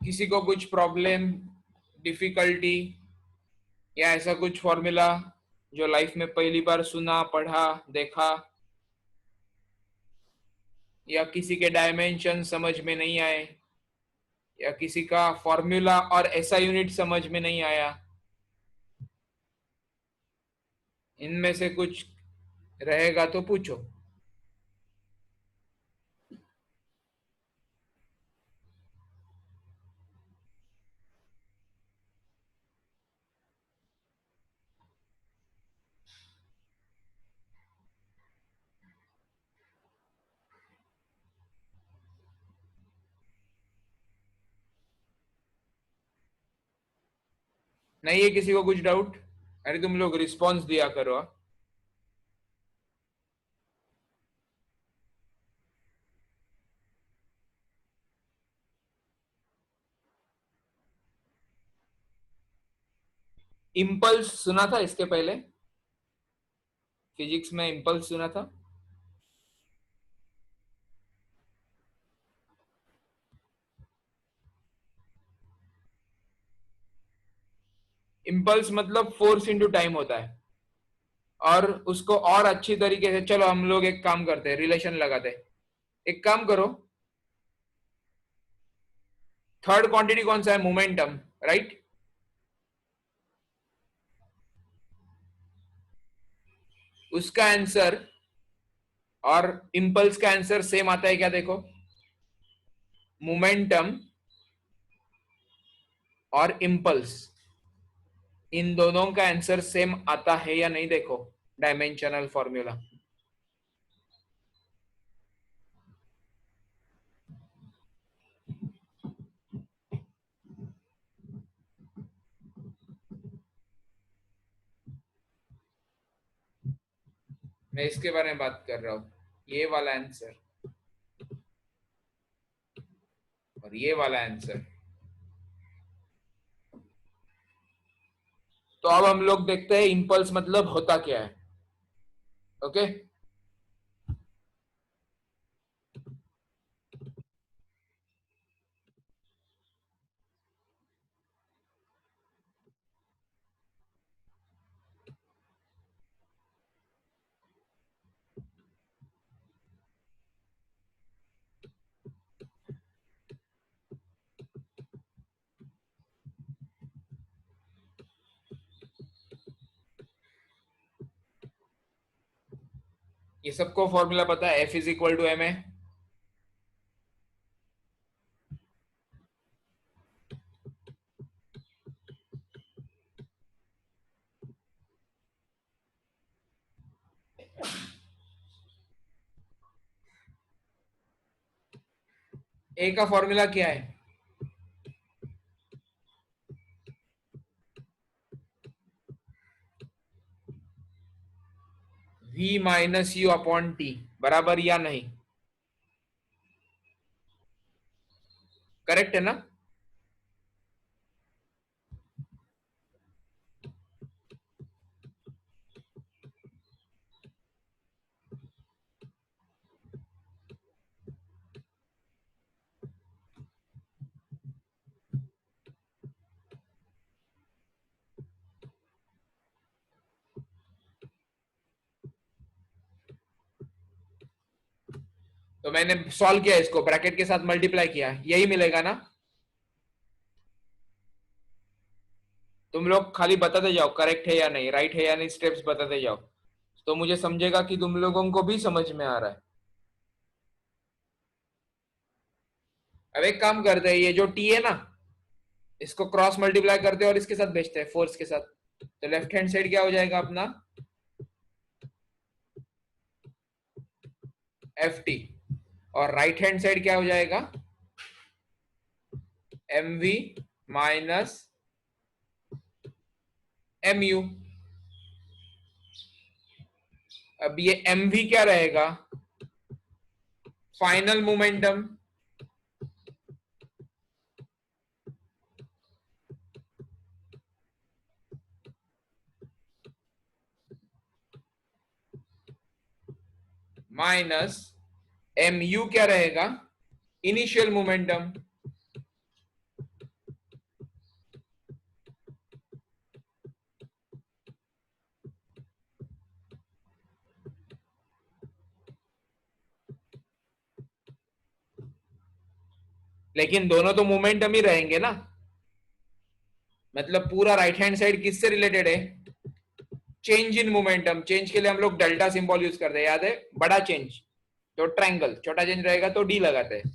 किसी को कुछ प्रॉब्लम, डिफिकल्टी या ऐसा कुछ फॉर्मूला जो लाइफ में पहली बार सुना, पढ़ा, देखा, या किसी के डायमेंशन समझ में नहीं आए, या किसी का फॉर्मूला और ऐसा यूनिट समझ में नहीं आया, इनमें से कुछ रहेगा तो पूछो। नहीं है किसी को कुछ डाउट? अरे तुम लोग रिस्पॉन्स दिया करो हाँ? इम्पल्स सुना था इसके पहले? फिजिक्स में इम्पल्स सुना था? इम्पल्स मतलब फोर्स इंटू टाइम होता है। और उसको और अच्छी तरीके से, चलो हम लोग एक काम करते हैं, रिलेशन लगाते हैं। एक काम करो, थर्ड क्वांटिटी कौन सा है? Momentum, right? उसका आंसर और इम्पल्स का आंसर सेम आता है क्या? देखो, मोमेंटम और इम्पल्स, इन दोनों का आंसर सेम आता है या नहीं? देखो, डायमेंशनल फॉर्मूला। मैं इसके बारे में बात कर रहा हूं, ये वाला आंसर और ये वाला आंसर। तो अब हम लोग देखते हैं इम्पल्स मतलब होता क्या है। ओके, ये सबको फॉर्मूला पता है, F is equal to M A. A का फॉर्मूला क्या है? V minus U upon T, बराबर या नहीं? करेक्ट है ना? तो मैंने सॉल्व किया, इसको ब्रैकेट के साथ मल्टीप्लाई किया, यही मिलेगा ना? तुम लोग खाली बताते जाओ करेक्ट है या नहीं, राइट है या नहीं, स्टेप्स बताते जाओ, तो मुझे समझेगा कि तुम लोगों को भी समझ में आ रहा है। अब एक काम करते हैं, ये जो टी है ना, इसको क्रॉस मल्टीप्लाई करते हैं और इसके साथ भेजते हैं, फोर्स के साथ। तो लेफ्ट हैंड साइड क्या हो जाएगा अपना? F T. और राइट हैंड साइड क्या हो जाएगा? M V minus M U. अब ये एम वी क्या रहेगा? Final momentum minus M U क्या रहेगा? Initial momentum. लेकिन दोनों तो मोमेंटम ही रहेंगे ना, मतलब पूरा राइट हैंड साइड किससे रिलेटेड है? Change in momentum. चेंज के लिए हम लोग डेल्टा सिंबल यूज करते हैं, याद है? बड़ा चेंज तो ट्रायंगल, छोटा चेंज रहेगा तो डी लगाते हैं।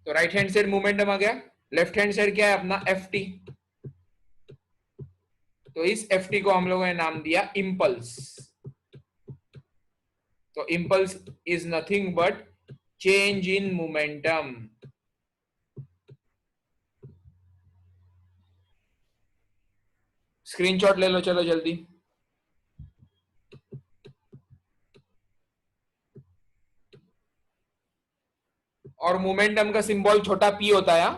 तो राइट हैंड साइड मोमेंटम आ गया, लेफ्ट हैंड साइड क्या है अपना? F T. तो इस एफ टी को हम लोगों ने नाम दिया इम्पल्स। तो impulse is nothing but change in momentum. Screenshot ले लो, चलो जल्दी। और मोमेंटम का सिंबल छोटा p होता है,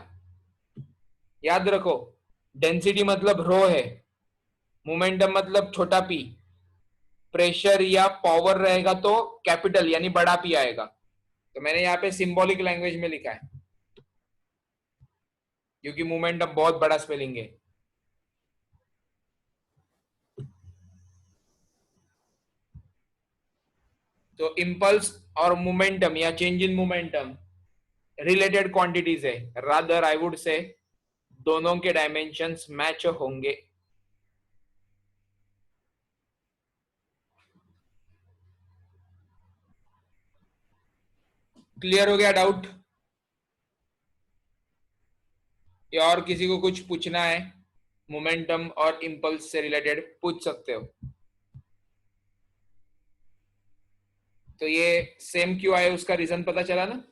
याद रखो। डेंसिटी मतलब रो है, मोमेंटम मतलब छोटा p। प्रेशर या पावर रहेगा तो कैपिटल यानी बड़ा p आएगा। तो मैंने यहाँ पे सिंबॉलिक लैंग्वेज में लिखा है, क्योंकि मोमेंटम बहुत बड़ा स्पेलिंग है। तो इम्पल्स और मोमेंटम या change in momentum related quantities है, रादर आई वुड से दोनों के डायमेंशंस मैच होंगे। क्लियर हो गया डाउट? या और किसी को कुछ पूछना है मोमेंटम और इम्पल्स से रिलेटेड, पूछ सकते हो। तो ये सेम क्यों आए उसका रीजन पता चला ना।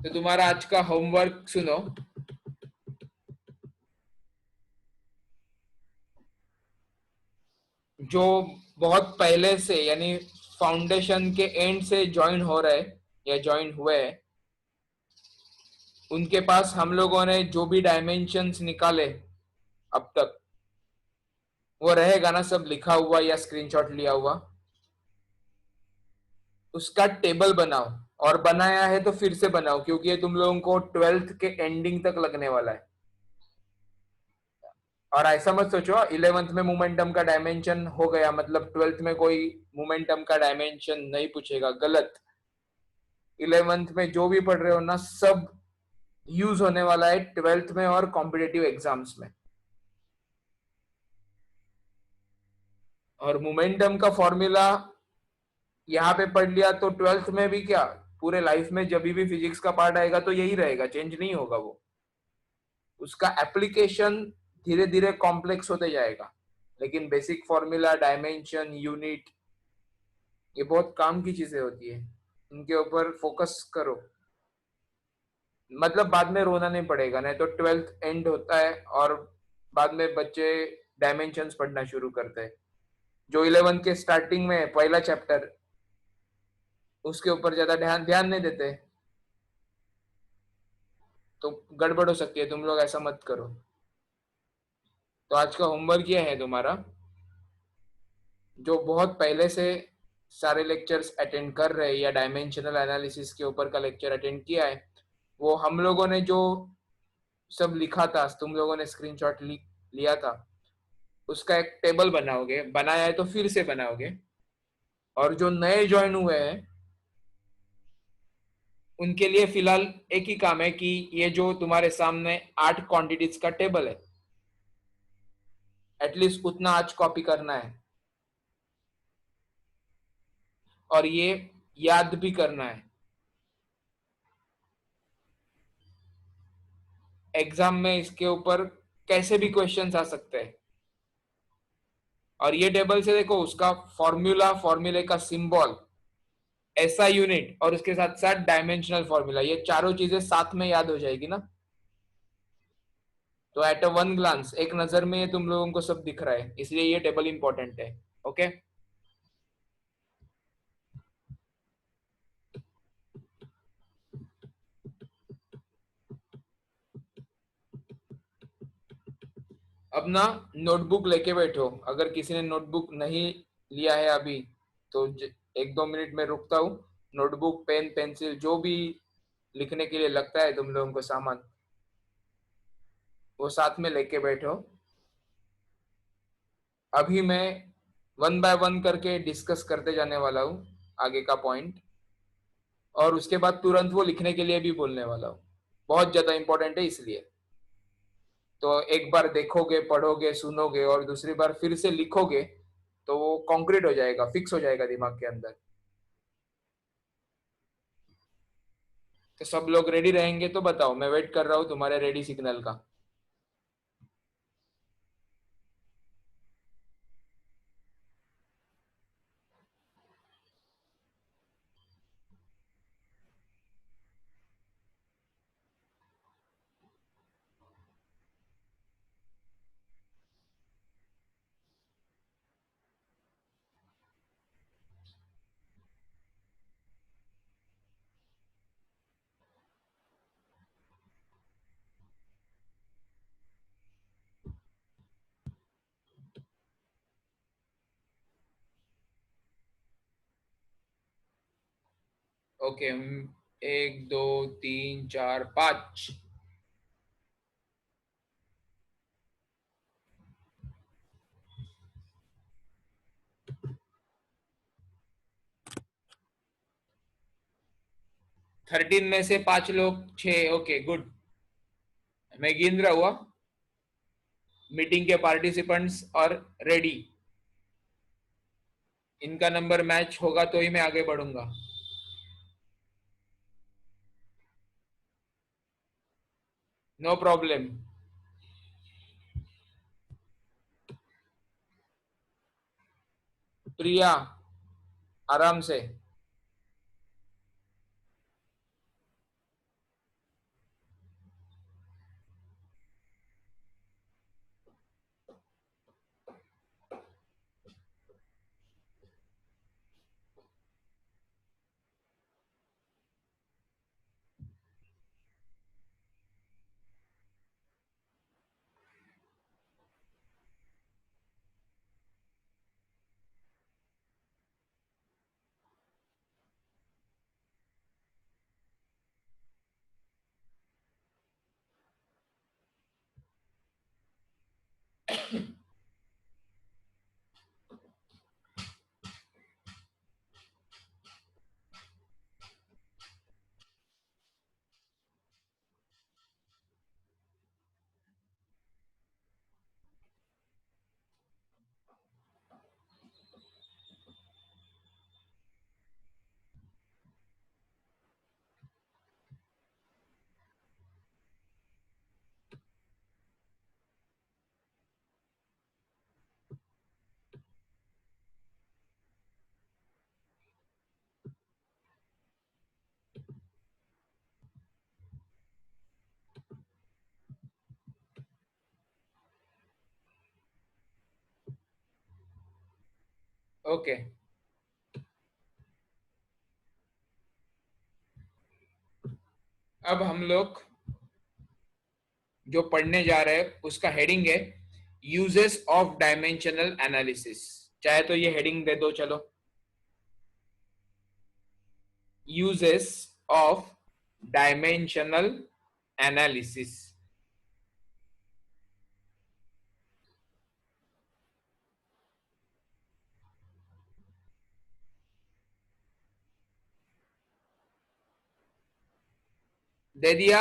तो तुम्हारा आज का होमवर्क सुनो। जो बहुत पहले से यानी फाउंडेशन के एंड से ज्वाइन हो रहे या ज्वाइन हुए हैं, उनके पास हम लोगों ने जो भी डायमेंशंस निकाले अब तक, वो रहेगा ना सब लिखा हुआ या स्क्रीनशॉट लिया हुआ। उसका टेबल बनाओ, और बनाया है तो फिर से बनाओ, क्योंकि ये तुम लोगों को 12th के एंडिंग तक लगने वाला है। और ऐसा मत सोचो 11th में मोमेंटम का डायमेंशन हो गया मतलब 12th में कोई मोमेंटम का डायमेंशन नहीं पूछेगा, गलत। 11th में जो भी पढ़ रहे हो ना, सब यूज होने वाला है 12th में और कॉम्पिटिटिव एग्जाम्स में। और मोमेंटम का फॉर्मूला यहाँ पे पढ़ लिया तो 12th में भी क्या, पूरे लाइफ में जब भी फिजिक्स का पार्ट आएगा तो यही रहेगा, चेंज नहीं होगा वो। उसका एप्लीकेशन धीरे धीरे कॉम्प्लेक्स होते जाएगा, लेकिन बेसिक फॉर्मूला, डायमेंशन, यूनिट, ये बहुत काम की चीजें होती है, इनके ऊपर फोकस करो। मतलब बाद में रोना नहीं पड़ेगा, नहीं तो 12th एंड होता है और बाद में बच्चे डायमेंशंस पढ़ना शुरू करते हैं। जो 11th के स्टार्टिंग में पहला चैप्टर, उसके ऊपर ज्यादा ध्यान ध्यान नहीं देते, तो गड़बड़ हो सकती है। तुम लोग ऐसा मत करो। तो आज का होमवर्क ये है तुम्हारा, जो बहुत पहले से सारे लेक्चर्स अटेंड कर रहे हैं या डायमेंशनल एनालिसिस के ऊपर का लेक्चर अटेंड किया है, वो हम लोगों ने जो सब लिखा था, तुम लोगों ने स्क्रीनशॉट लिया था, उसका एक टेबल बनाओगे, बनाया है तो फिर से बनाओगे। और जो नए ज्वाइन हुए हैं उनके लिए फिलहाल एक ही काम है कि ये जो तुम्हारे सामने 8 क्वांटिटीज का टेबल है, एटलीस्ट उतना आज कॉपी करना है, और ये याद भी करना है। एग्जाम में इसके ऊपर कैसे भी क्वेश्चंस आ सकते हैं। और ये टेबल से देखो, उसका फॉर्मूला, फॉर्मूले का सिंबल, ऐसा यूनिट, और उसके साथ साथ डायमेंशनल फॉर्मूला, ये चारों चीजें साथ में याद हो जाएगी ना। तो एट अ वन ग्लांस, एक नजर में ये तुम लोगों को सब दिख रहा है, इसलिए ये टेबल इंपॉर्टेंट है। ओके, अब ना नोटबुक लेके बैठो। अगर किसी ने नोटबुक नहीं लिया है अभी, तो 1-2 मिनट में रुकता हूँ। नोटबुक, पेन, पेंसिल, जो भी लिखने के लिए लगता है तुम लोगों को सामान, वो साथ में लेके बैठो। अभी मैं वन बाय वन करके डिस्कस करते जाने वाला हूँ आगे का पॉइंट, और उसके बाद तुरंत वो लिखने के लिए भी बोलने वाला हूँ। बहुत ज्यादा इंपॉर्टेंट है इसलिए। तो एक बार देखोगे, पढ़ोगे, सुनोगे और दूसरी बार फिर से लिखोगे, तो वो कॉन्क्रीट हो जाएगा, फिक्स हो जाएगा दिमाग के अंदर। तो सब लोग रेडी रहेंगे तो बताओ, मैं वेट कर रहा हूँ तुम्हारे रेडी सिग्नल का। ओके, 1 2 3 4 5। थर्टीन में से 5 लोग, 6। Okay good. मैं गिन रहा हुआ मीटिंग के पार्टिसिपेंट्स और रेडी, इनका नंबर मैच होगा तो ही मैं आगे बढ़ूंगा। No problem. प्रिया, आराम से। ओके, अब हम लोग जो पढ़ने जा रहे हैं उसका हेडिंग है यूजेस ऑफ डायमेंशनल एनालिसिस। चाहे तो ये हेडिंग दे दो, चलो, यूजेस ऑफ डायमेंशनल एनालिसिस। दे दिया?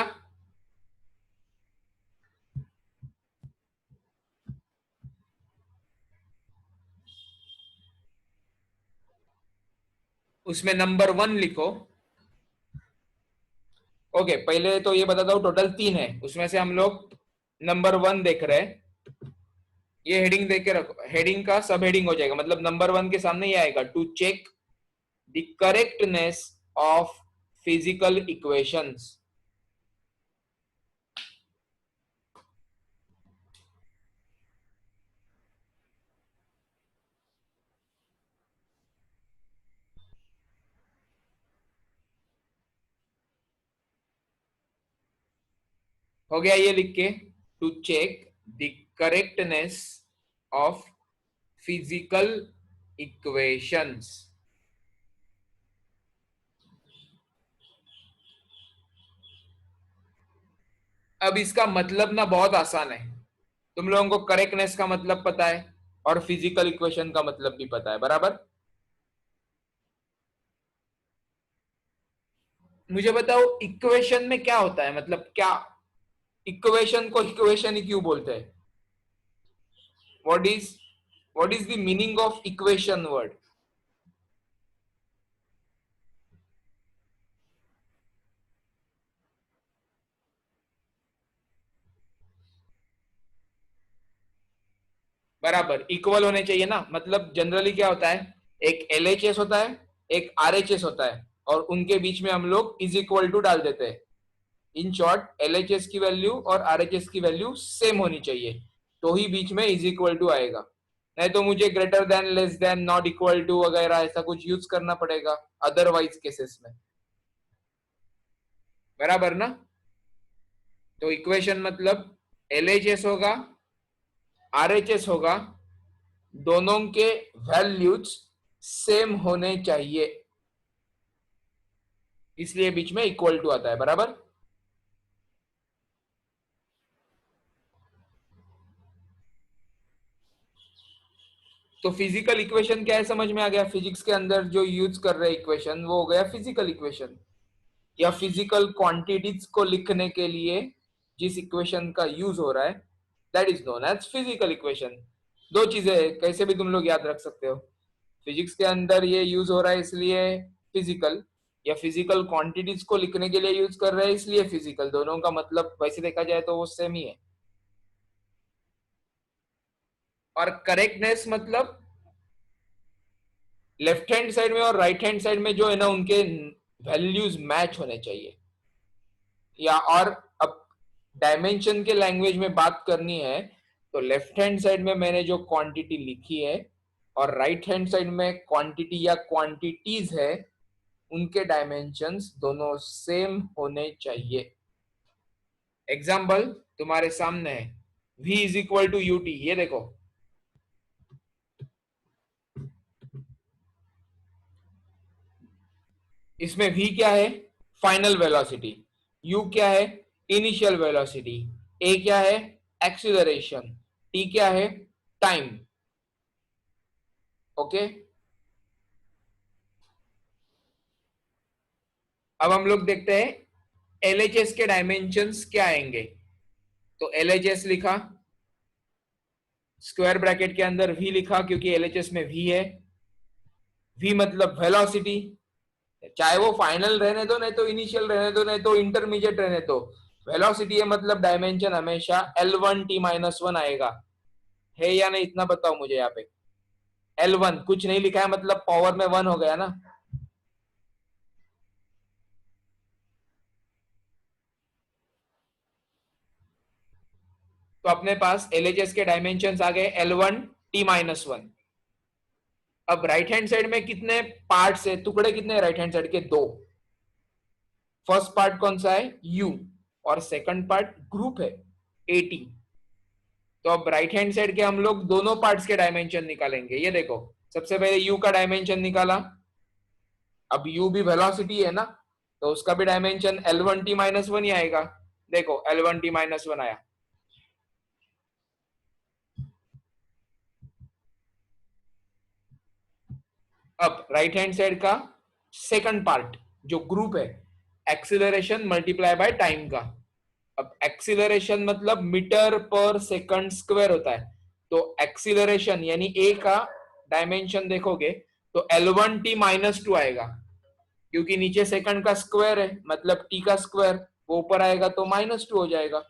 उसमें नंबर 1 लिखो। ओके, पहले तो ये बताता हूँ, टोटल 3 है, उसमें से हम लोग नंबर 1 देख रहे हैं। ये हेडिंग देख के रखो, हेडिंग का सब हेडिंग हो जाएगा, मतलब नंबर 1 के सामने ये आएगा, to check the correctness of physical equations. हो गया ये लिख के, to check the correctness of physical equations. अब इसका मतलब ना बहुत आसान है, तुम लोगों को करेक्टनेस का मतलब पता है और फिजिकल इक्वेशन का मतलब भी पता है, बराबर। मुझे बताओ इक्वेशन में क्या होता है, मतलब क्या इक्वेशन को इक्वेशन ही क्यों बोलते हैं? What is the meaning of equation word? बराबर, इक्वल होने चाहिए ना, मतलब जनरली क्या होता है, एक एलएचएस होता है, एक आरएचएस होता है, और उनके बीच में हम लोग इज इक्वल टू डाल देते हैं। इन शॉर्ट, एलएचएस की वैल्यू और आरएचएस की वैल्यू सेम होनी चाहिए, तो ही बीच में इज इक्वल टू आएगा। नहीं तो मुझे greater than, less than, not equal to वगैरह ऐसा कुछ यूज करना पड़ेगा अदरवाइज केसेस में, बराबर ना। तो इक्वेशन मतलब एलएचएस होगा, आरएचएस होगा, दोनों के वैल्यूज सेम होने चाहिए। इसलिए बीच में इक्वल टू आता है, बराबर। तो फिजिकल इक्वेशन क्या है समझ में आ गया। फिजिक्स के अंदर जो यूज कर रहे हैं इक्वेशन वो हो गया फिजिकल इक्वेशन, या फिजिकल क्वांटिटीज को लिखने के लिए जिस इक्वेशन का यूज हो रहा है that is known as physical equation. दो चीजें हैं, कैसे भी तुम लोग याद रख सकते हो। फिजिक्स के अंदर ये यूज हो रहा है इसलिए फिजिकल, या फिजिकल क्वांटिटीज को लिखने के लिए यूज कर रहे हैं इसलिए फिजिकल। दोनों का मतलब वैसे देखा जाए तो वो सेम ही है। और करेक्टनेस मतलब लेफ्ट हैंड साइड में और राइट हैंड साइड में जो है ना उनके वैल्यूज मैच होने चाहिए। या और अब डायमेंशन के लैंग्वेज में बात करनी है तो लेफ्ट हैंड साइड में मैंने जो क्वांटिटी लिखी है और राइट हैंड साइड में क्वांटिटी या क्वांटिटीज है उनके डायमेंशंस दोनों सेम होने चाहिए। एग्जाम्पल तुम्हारे सामने है, v is equal to UT. ये देखो, इसमें v क्या है, फाइनल वेलोसिटी, u क्या है, इनिशियल वेलोसिटी, a क्या है, एक्सीलरेशन, t क्या है, टाइम। ओके, अब हम लोग देखते हैं LHS के डायमेंशंस क्या आएंगे। तो LHS लिखा, स्क्वायर ब्रैकेट के अंदर v लिखा क्योंकि LHS में v है। v मतलब वेलोसिटी, चाहे वो फाइनल रहने दो, नहीं तो इनिशियल रहने दो, नहीं तो इंटरमीडिएट रहने दो, वेलोसिटी है मतलब डायमेंशन हमेशा L1t-1 आएगा। है या नहीं इतना बताओ मुझे। यहाँ पे L1 कुछ नहीं लिखा है मतलब पावर में 1 हो गया ना। तो अपने पास LHS के डायमेंशंस आ गए L1t-1। अब राइट हैंड साइड में कितने पार्ट्स है, टुकड़े कितने राइट हैंड साइड के, दो। फर्स्ट पार्ट कौन सा है, U, और सेकंड पार्ट ग्रुप है AT। तो अब राइट हैंड साइड के हम लोग दोनों पार्ट्स के डायमेंशन निकालेंगे। ये देखो, सबसे पहले U का डायमेंशन निकाला। अब U भी वेलोसिटी है ना, तो उसका भी डायमेंशन L1t-1 ही आएगा। देखो L1t-1 आया। अब राइट हैंड साइड का सेकंड पार्ट जो ग्रुप है, एक्सीलरेशन मल्टीप्लाई बाय टाइम का। अब एक्सीलरेशन मतलब मीटर पर सेकंड स्क्वायर होता है, तो एक्सीलरेशन यानी ए का डायमेंशन देखोगे तो L1t-2 आएगा, क्योंकि नीचे सेकंड का स्क्वायर है मतलब t का स्क्वायर, वो ऊपर आएगा तो -2 हो जाएगा,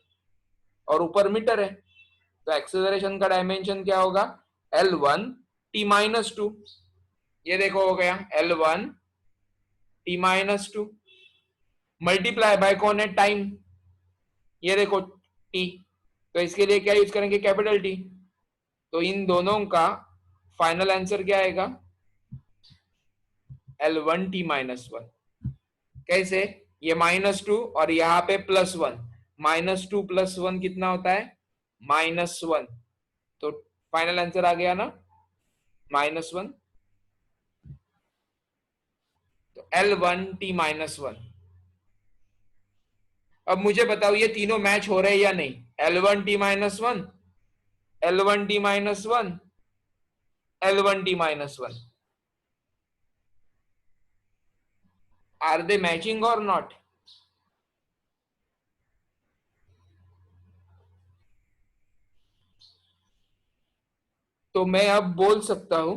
और ऊपर मीटर है तो एक्सीलरेशन का डायमेंशन क्या होगा, L1t-2। ये देखो हो गया L1t-2 मल्टीप्लाई बाय कौन है, टाइम। ये देखो t, तो इसके लिए क्या यूज करेंगे, कैपिटल T। तो इन दोनों का फाइनल आंसर क्या आएगा, L1t-1। कैसे, ये -2 और यहाँ पे +1, -2 + 1 कितना होता है, -1। तो फाइनल आंसर आ गया ना, -1। तो L1t-1। अब मुझे बताओ ये तीनों मैच हो रहे हैं या नहीं, L1t-1, L1t-1, L1t-1, are they matching or not. तो मैं अब बोल सकता हूं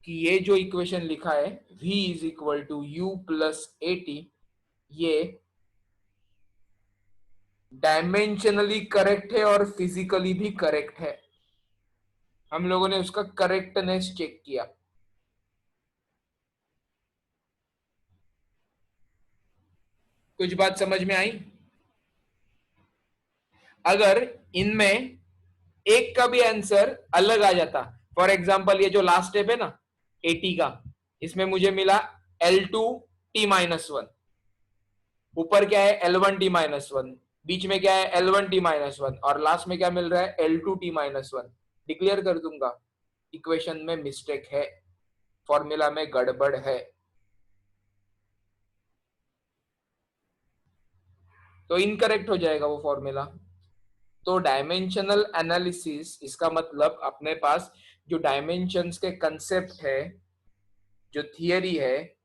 कि ये जो इक्वेशन लिखा है v is equal to u plus AT, ये डायमेंशनली करेक्ट है और फिजिकली भी करेक्ट है। हम लोगों ने उसका करेक्टनेस चेक किया। कुछ बात समझ में आई। अगर इनमें एक का भी आंसर अलग आ जाता, फॉर एग्जाम्पल ये जो लास्ट स्टेप है ना 80 का, इसमें मुझे मिला L2t-1, ऊपर क्या है L1t-1, बीच में क्या है L1t-1, और लास्ट में क्या मिल रहा है L2t-1, डिक्लेयर कर दूंगा इक्वेशन में मिस्टेक है, फॉर्मूला में गड़बड़ है। तो इनकरेक्ट हो जाएगा वो फॉर्मूला। तो डायमेंशनल एनालिसिस, इसका मतलब अपने पास जो डायमेंशंस के कंसेप्ट है, जो थियरी है,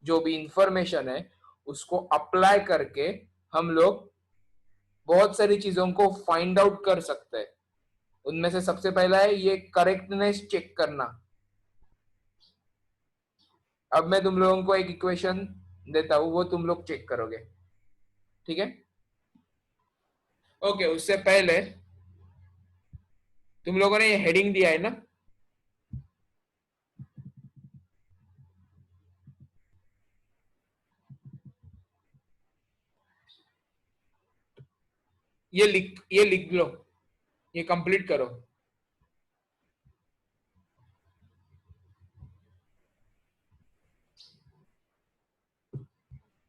जो भी इंफॉर्मेशन है, उसको अप्लाई करके हम लोग बहुत सारी चीजों को फाइंड आउट कर सकते हैं। उनमें से सबसे पहला है ये करेक्टनेस चेक करना। अब मैं तुम लोगों को एक इक्वेशन देता हूं, वो तुम लोग चेक करोगे, ठीक है? ओके, उससे पहले तुम लोगों ने ये हेडिंग दिया है ना, ये लिख लो, ये कंप्लीट करो।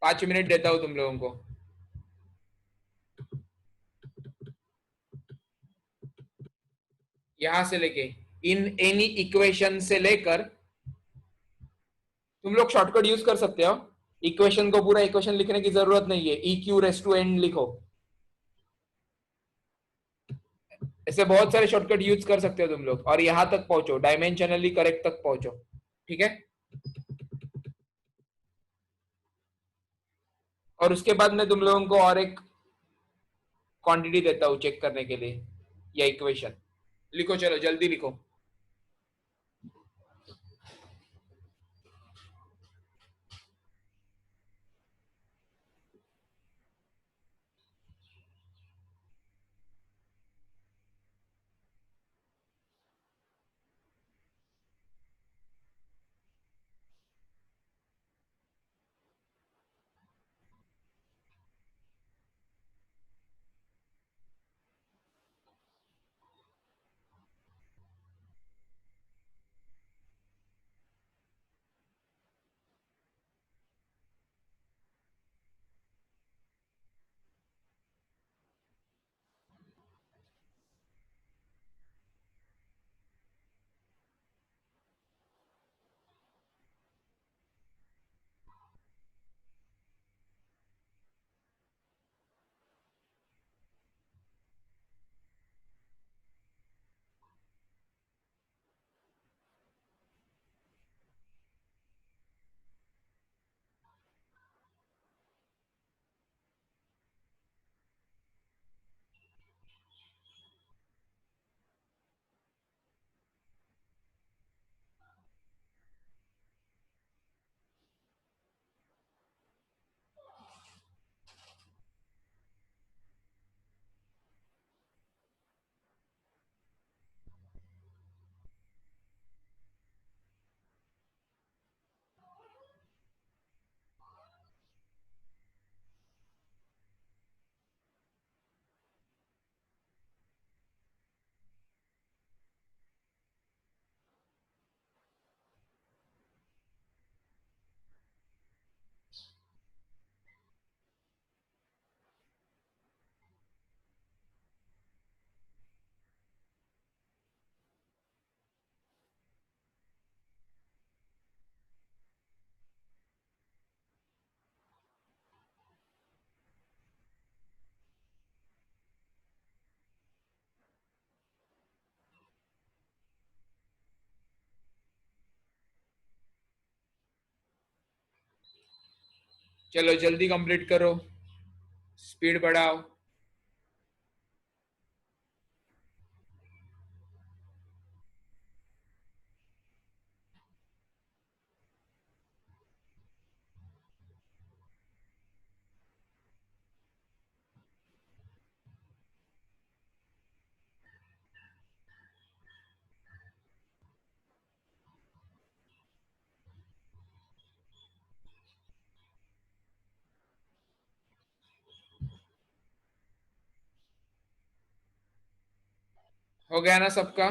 5 मिनट देता हूं तुम लोगों को। यहां से लेके इन एनी इक्वेशन से लेकर, तुम लोग शॉर्टकट यूज कर सकते हो। इक्वेशन को पूरा इक्वेशन लिखने की जरूरत नहीं है, E Q raise to N लिखो। ऐसे बहुत सारे शॉर्टकट यूज कर सकते हो तुम लोग, और यहां तक पहुंचो, डायमेंशनली करेक्ट तक पहुंचो, ठीक है? और उसके बाद मैं तुम लोगों को और एक क्वांटिटी देता हूं चेक करने के लिए, या इक्वेशन। लिखो, चलो जल्दी लिखो। चलो जल्दी कंप्लीट करो, स्पीड बढ़ाओ। हो गया ना सबका?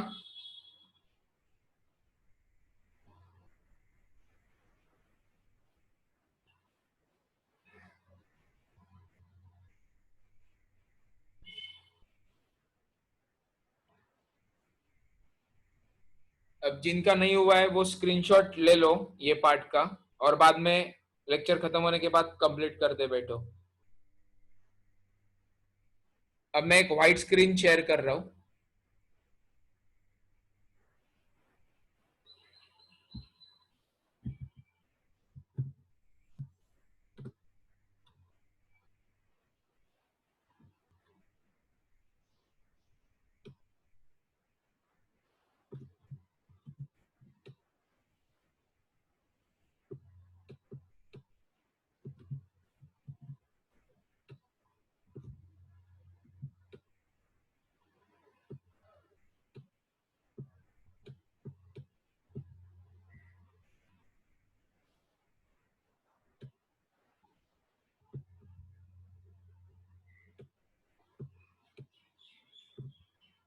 अब जिनका नहीं हुआ है वो स्क्रीनशॉट ले लो ये पार्ट का, और बाद में लेक्चर खत्म होने के बाद कंप्लीट करते बैठो। अब मैं एक व्हाइट स्क्रीन शेयर कर रहा हूं।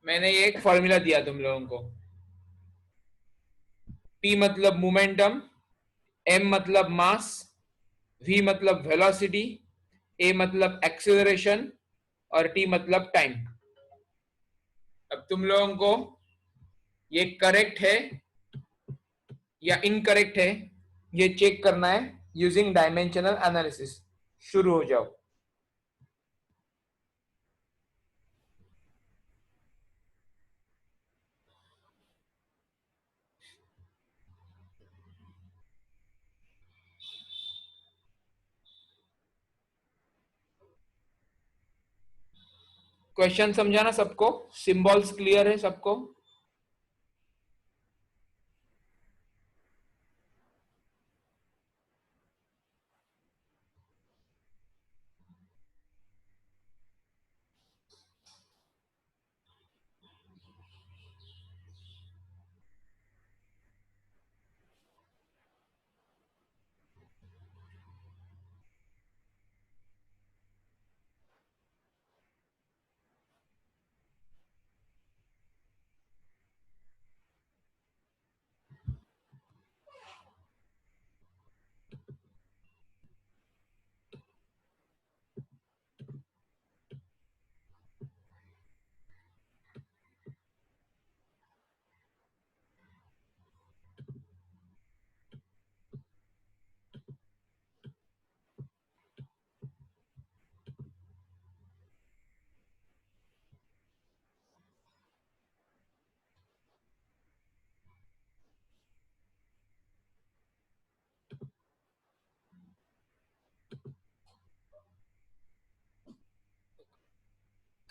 मैंने ये एक फॉर्मूला दिया तुम लोगों को। P मतलब मोमेंटम, M मतलब मास, V मतलब वेलोसिटी, A मतलब एक्सेलरेशन और T मतलब टाइम। अब तुम लोगों को ये करेक्ट है या इनकरेक्ट है ये चेक करना है यूजिंग डायमेंशनल एनालिसिस। शुरू हो जाओ। क्वेश्चन समझाना सबको, सिंबल्स क्लियर है सबको?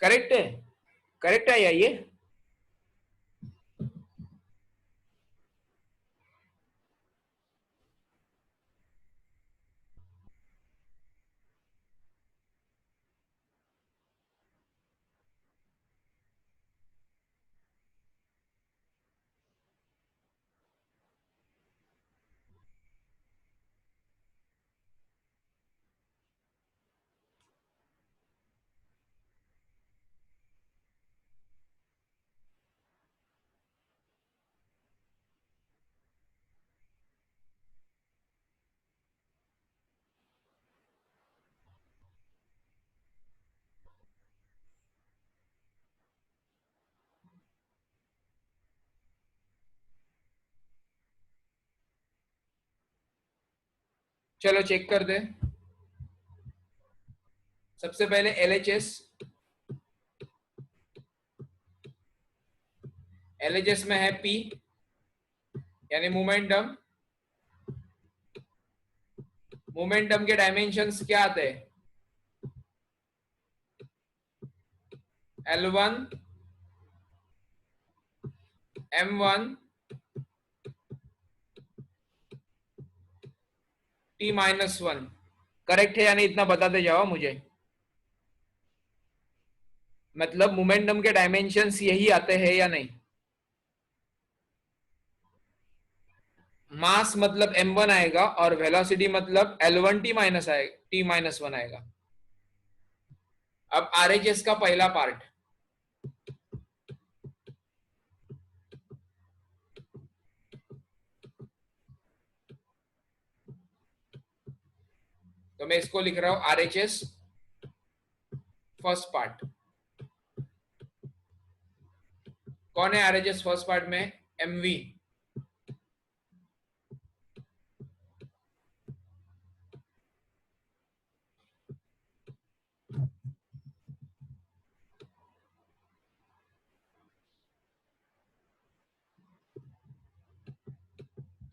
करेक्ट है? करेक्ट है या ये? चलो चेक कर दे। सबसे पहले एलएचएस। एलएचएस में है पी यानी मोमेंटम। मोमेंटम के डायमेंशंस क्या आते हैं? L1, M1, T-1। करेक्ट है या नहीं इतना बताते जाओ मुझे। मतलब मोमेंटम के डायमेंशंस यही आते हैं या नहीं? मास मतलब m1 आएगा और वेलोसिटी मतलब L1 T-1 आएगा। अब आरएचएस का पहला पार्ट। तो मैं इसको लिख रहा हूं आरएचएस फर्स्ट पार्ट। कौन है आरएचएस फर्स्ट पार्ट में? एमवी।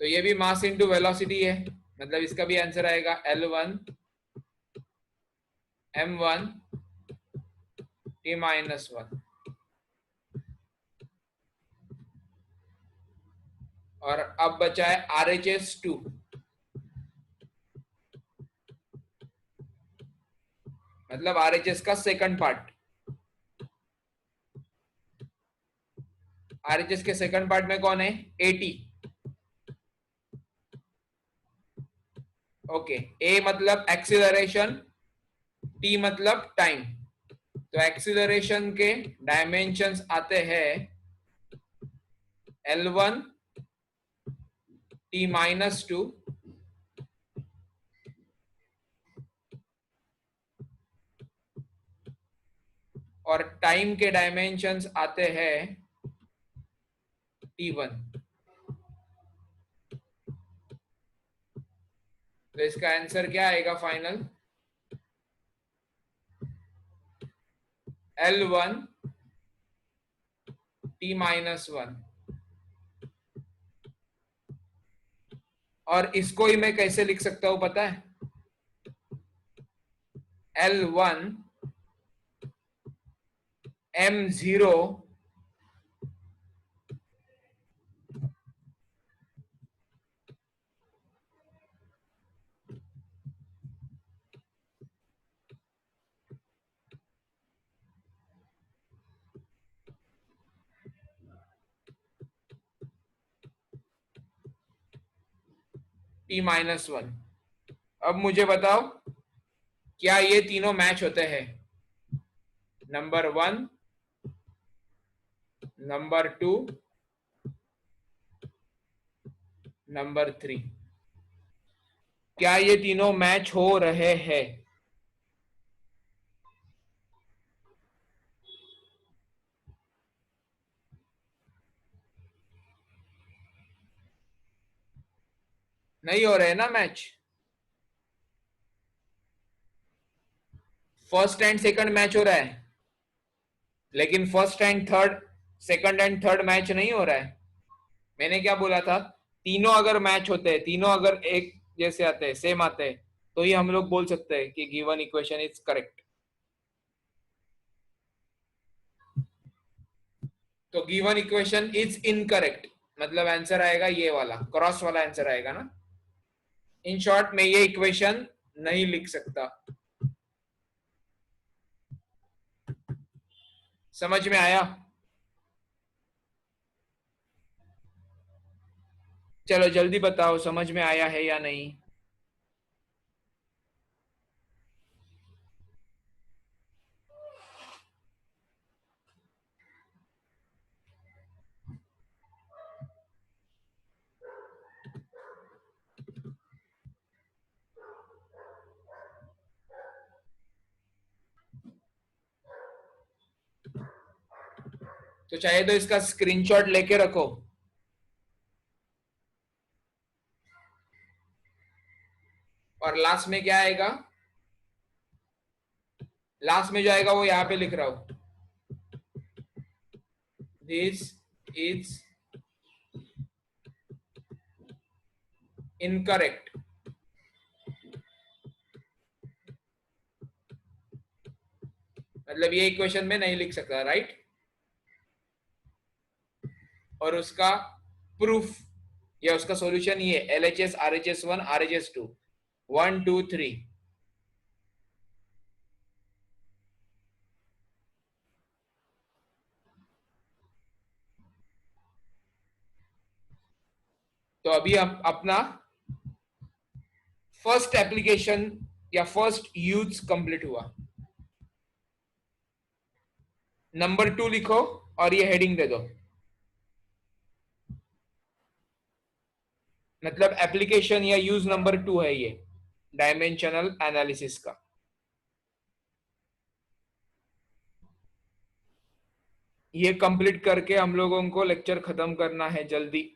तो ये भी मास इंटू वेलोसिटी है, मतलब इसका भी आंसर आएगा L1 m1 t-1। और अब बचा है RHS2। मतलब RHS का सेकंड पार्ट। RHS के सेकंड पार्ट में कौन है? AT। ओके, A मतलब एक्सीलरेशन, T मतलब टाइम। तो एक्सीलरेशन के डायमेंशंस आते हैं L1 t-2 और टाइम के डायमेंशंस आते हैं T1। तो इसका आंसर क्या आएगा फाइनल? L1 t-1। और इसको ही मैं कैसे लिख सकता हूं पता है? L1 m0 t-1। अब मुझे बताओ, क्या ये तीनों मैच होते हैं? Number 1, number 2, number 3। क्या ये तीनों मैच हो रहे हैं? नहीं हो रहे ना match. First and second match हो रहा है, लेकिन first and third, second and third match नहीं हो रहा है। मैंने क्या बोला था? तीनों अगर मैच होते हैं, तीनों अगर एक जैसे आते हैं, सेम आते हैं, तो ही हम लोग बोल सकते हैं कि गिवन इक्वेशन इज करेक्ट। तो गिवन इक्वेशन इज इनकरेक्ट, मतलब आंसर आएगा ये वाला, क्रॉस वाला आंसर आएगा ना। इन शॉर्ट, मैं ये इक्वेशन नहीं लिख सकता। समझ में आया? चलो जल्दी बताओ, समझ में आया है या नहीं? तो चाहे तो इसका स्क्रीनशॉट लेके रखो। और लास्ट में क्या आएगा? लास्ट में जो आएगा वो यहाँ पे लिख रहा हूं, दिस इज इनकरेक्ट। मतलब ये इक्वेशन में नहीं लिख सकता, राइट? और उसका प्रूफ या उसका सॉल्यूशन ये LHS RHS1 RHS2 1 2 3। तो अभी हम अपना फर्स्ट एप्लीकेशन या फर्स्ट यूज कंप्लीट हुआ। नंबर 2 लिखो और ये हेडिंग दे दो, मतलब एप्लीकेशन या यूज नंबर 2 है ये डायमेंशनल एनालिसिस का। ये कंप्लीट करके हम लोगों को लेक्चर खत्म करना है जल्दी।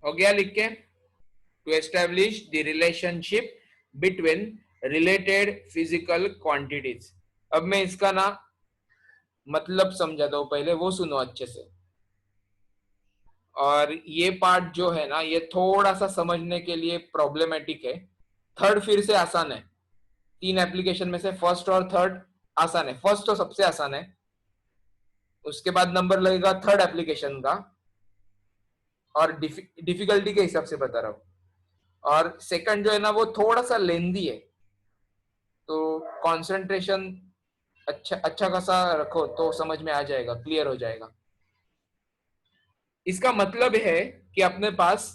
हो गया लिख के? To establish the relationship between related physical quantities. अब मैं इसका ना मतलब समझाता हूं, पहले वो सुनो अच्छे से। और ये पार्ट जो है ना, ये थोड़ा सा समझने के लिए प्रॉब्लमेटिक है। थर्ड फिर से आसान है। 3 एप्लीकेशन में से फर्स्ट और थर्ड आसान है। फर्स्ट तो सबसे आसान है, उसके बाद नंबर लगेगा थर्ड एप्लीकेशन का, और डिफिकल्टी के हिसाब से बता रहा हूँ। और सेकंड जो है ना, वो थोड़ा सा लेंदी है, तो कंसंट्रेशन अच्छा अच्छा खासा रखो तो समझ में आ जाएगा, क्लियर हो जाएगा। इसका मतलब है कि अपने पास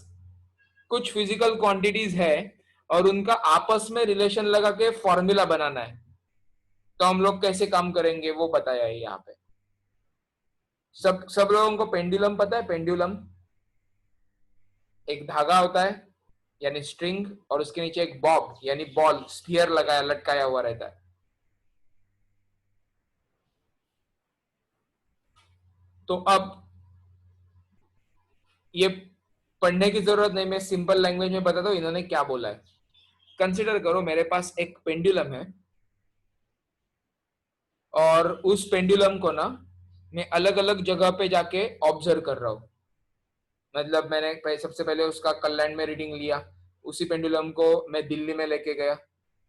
कुछ फिजिकल क्वांटिटीज है और उनका आपस में रिलेशन लगा के फॉर्मूला बनाना है। तो हम लोग कैसे काम करेंगे वो बताया है यहाँ पे। सब लोगों को पेंडुलम पता है? पेंडुलम एक धागा होता है यानी स्ट्रिंग, और उसके नीचे एक बॉब यानी बॉल स्फीयर लगाया लटकाया हुआ रहता है। तो अब ये पढ़ने की जरूरत नहीं, मैं सिंपल लैंग्वेज में बताता हूँ इन्होंने क्या बोला है। कंसिडर करो मेरे पास एक पेंडुलम है, और उस पेंडुलम को ना मैं अलग अलग जगह पे जाके ऑब्जर्व कर रहा हूँ। मतलब मैंने सबसे पहले उसका कल्याण में रीडिंग लिया, उसी पेंडुलम को मैं दिल्ली में लेके गया,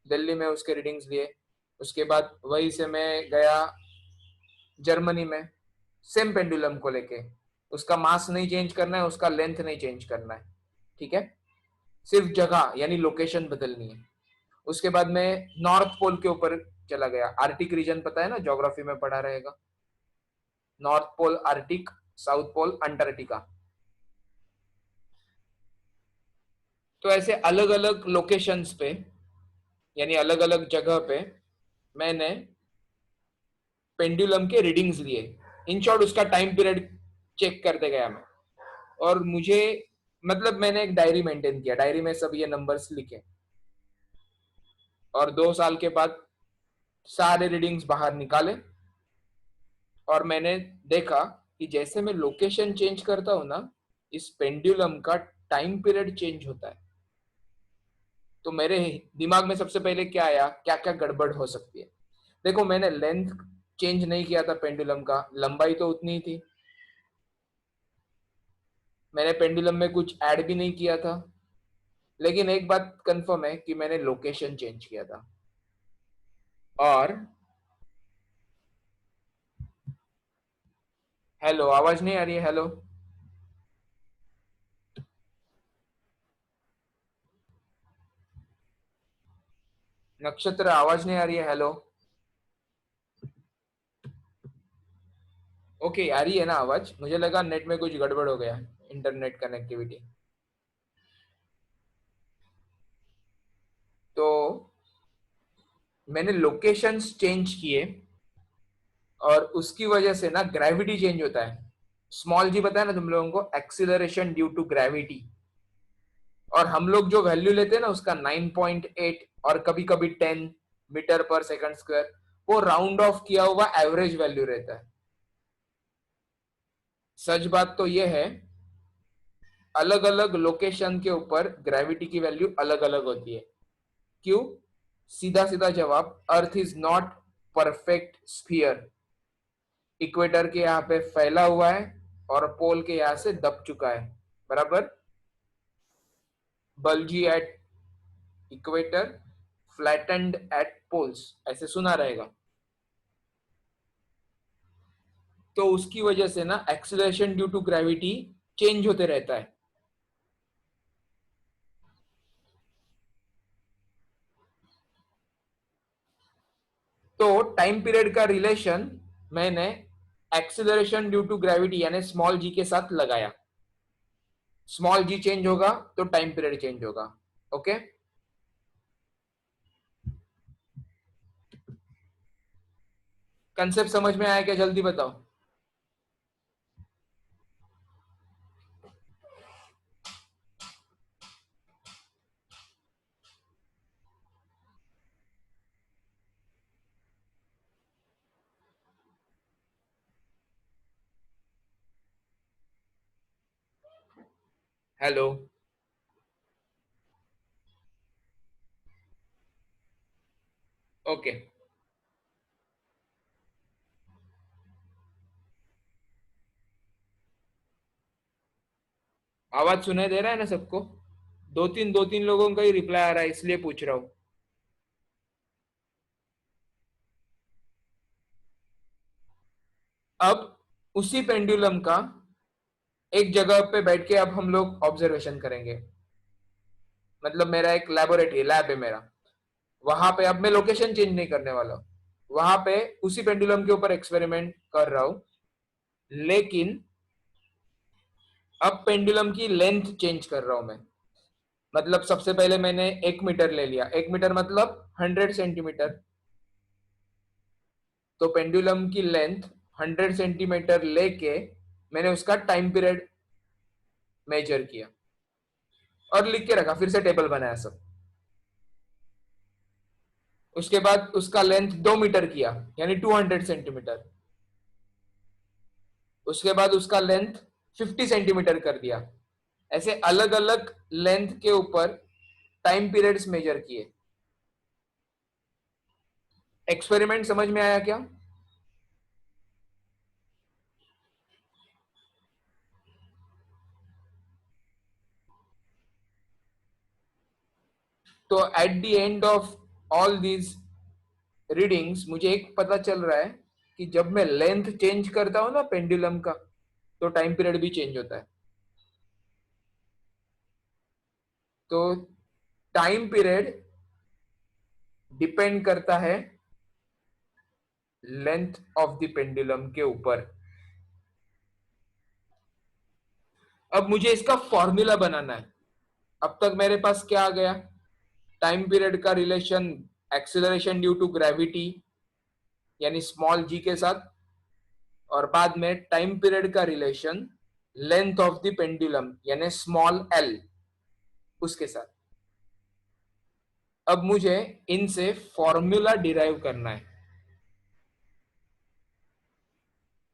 दिल्ली में उसके रीडिंग्स लिए। उसके बाद वहीं से मैं गया जर्मनी में, सेम पेंडुलम को लेके। उसका मास नहीं चेंज करना है, उसका लेंथ नहीं चेंज करना है, ठीक है? सिर्फ जगह यानी लोकेशन बदलनी है। उसके बाद मैं नॉर्थ पोल के ऊपर चला गया। आर्टिक रीजन पता है ना, ज्योग्राफी में पढ़ा रहेगा। North pole arctic, south pole Antarctica. तो ऐसे अलग अलग लोकेशंस पे यानी अलग अलग जगह पे मैंने पेंडुलम के रीडिंग्स लिए। इन शॉर्ट उसका टाइम पीरियड चेक करते गया मैं। और मुझे मतलब मैंने एक डायरी मेंटेन किया, डायरी में सब ये नंबर्स लिखे। और 2 साल के बाद सारे रीडिंग्स बाहर निकाले, और मैंने देखा कि जैसे मैं लोकेशन चेंज करता हूं ना, इस पेंडुलम का टाइम पीरियड चेंज होता है। तो मेरे दिमाग में सबसे पहले क्या आया, क्या क्या गड़बड़ हो सकती है। देखो मैंने लेंथ चेंज नहीं किया था पेंडुलम का, लंबाई तो उतनी ही थी। मैंने पेंडुलम में कुछ ऐड भी नहीं किया था। लेकिन एक बात कंफर्म है कि मैंने लोकेशन चेंज किया था। और हेलो, आवाज नहीं आ रही है? हेलो नक्षत्र, आवाज नहीं आ रही है? हेलो। ओके, आ रही है ना आवाज? मुझे लगा नेट में कुछ गड़बड़ हो गया, इंटरनेट कनेक्टिविटी। तो मैंने लोकेशंस चेंज किए, और उसकी वजह से ना ग्रेविटी चेंज होता है। स्मॉल जी बताया ना तुम लोगों को, एक्सीलरेशन ड्यू टू ग्रेविटी। और हम लोग जो वैल्यू लेते हैं ना उसका 9.8 और कभी कभी 10 मीटर पर सेकंड स्क्वायर, वो राउंड ऑफ किया हुआ एवरेज वैल्यू रहता है। सच बात तो ये है, अलग अलग लोकेशन के ऊपर ग्रेविटी की वैल्यू अलग अलग होती है। क्यों? सीधा सीधा जवाब, earth is not perfect sphere. Equator के यहाँ पे फैला हुआ है और पोल के यहाँ से दब चुका है, बराबर। Bulgy at equator, flattened at poles, ऐसे सुना रहेगा। तो उसकी वजह से ना acceleration due to gravity change होते रहता है। तो टाइम पीरियड का रिलेशन मैंने एक्सीलरेशन ड्यू टू ग्रेविटी यानी स्मॉल जी के साथ लगाया। स्मॉल जी चेंज होगा तो टाइम पीरियड चेंज होगा। ओके, कंसेप्ट समझ में आया क्या? जल्दी बताओ। Hello, okay. आवाज सुनाई दे रहा है ना सबको? दो तीन लोगों का ही रिप्लाई आ रहा है, इसलिए पूछ रहा हूँ। अब उसी पेंडुलम का एक जगह पे बैठ के अब हम लोग ऑब्जर्वेशन करेंगे। मतलब मेरा एक लैबोरेटरी लैब है मेरा, वहां पे अब मैं लोकेशन चेंज नहीं करने वाला हूँ। वहां पे उसी पेंडुलम के ऊपर एक्सपेरिमेंट कर रहा हूँ, लेकिन अब पेंडुलम की लेंथ चेंज कर रहा हूं मैं। मतलब सबसे पहले मैंने 1 मीटर ले लिया, 1 मीटर मतलब 100 सेंटीमीटर। तो पेंडुलम की लेंथ 100 सेंटीमीटर लेके मैंने उसका टाइम पीरियड मेजर किया और लिख के रखा, फिर से टेबल बनाया सब। उसके बाद उसका लेंथ 2 मीटर किया, यानी 200 सेंटीमीटर। उसके बाद उसका लेंथ 50 सेंटीमीटर कर दिया। ऐसे अलग अलग लेंथ के ऊपर टाइम पीरियड्स मेजर किए। एक्सपेरिमेंट समझ में आया क्या? तो at the end of all these readings मुझे एक पता चल रहा है कि जब मैं लेंथ चेंज करता हूं ना पेंडुलम का, तो टाइम पीरियड भी चेंज होता है। तो टाइम पीरियड डिपेंड करता है लेंथ ऑफ द पेंडुलम के ऊपर। अब मुझे इसका फॉर्मूला बनाना है। अब तक मेरे पास क्या आ गया? टाइम पीरियड का relation acceleration due to gravity यानी स्मॉल जी के साथ, और बाद में टाइम पीरियड का relation length of the pendulum यानी स्मॉल एल उसके साथ। अब मुझे इनसे फॉर्मूला डिराइव करना है।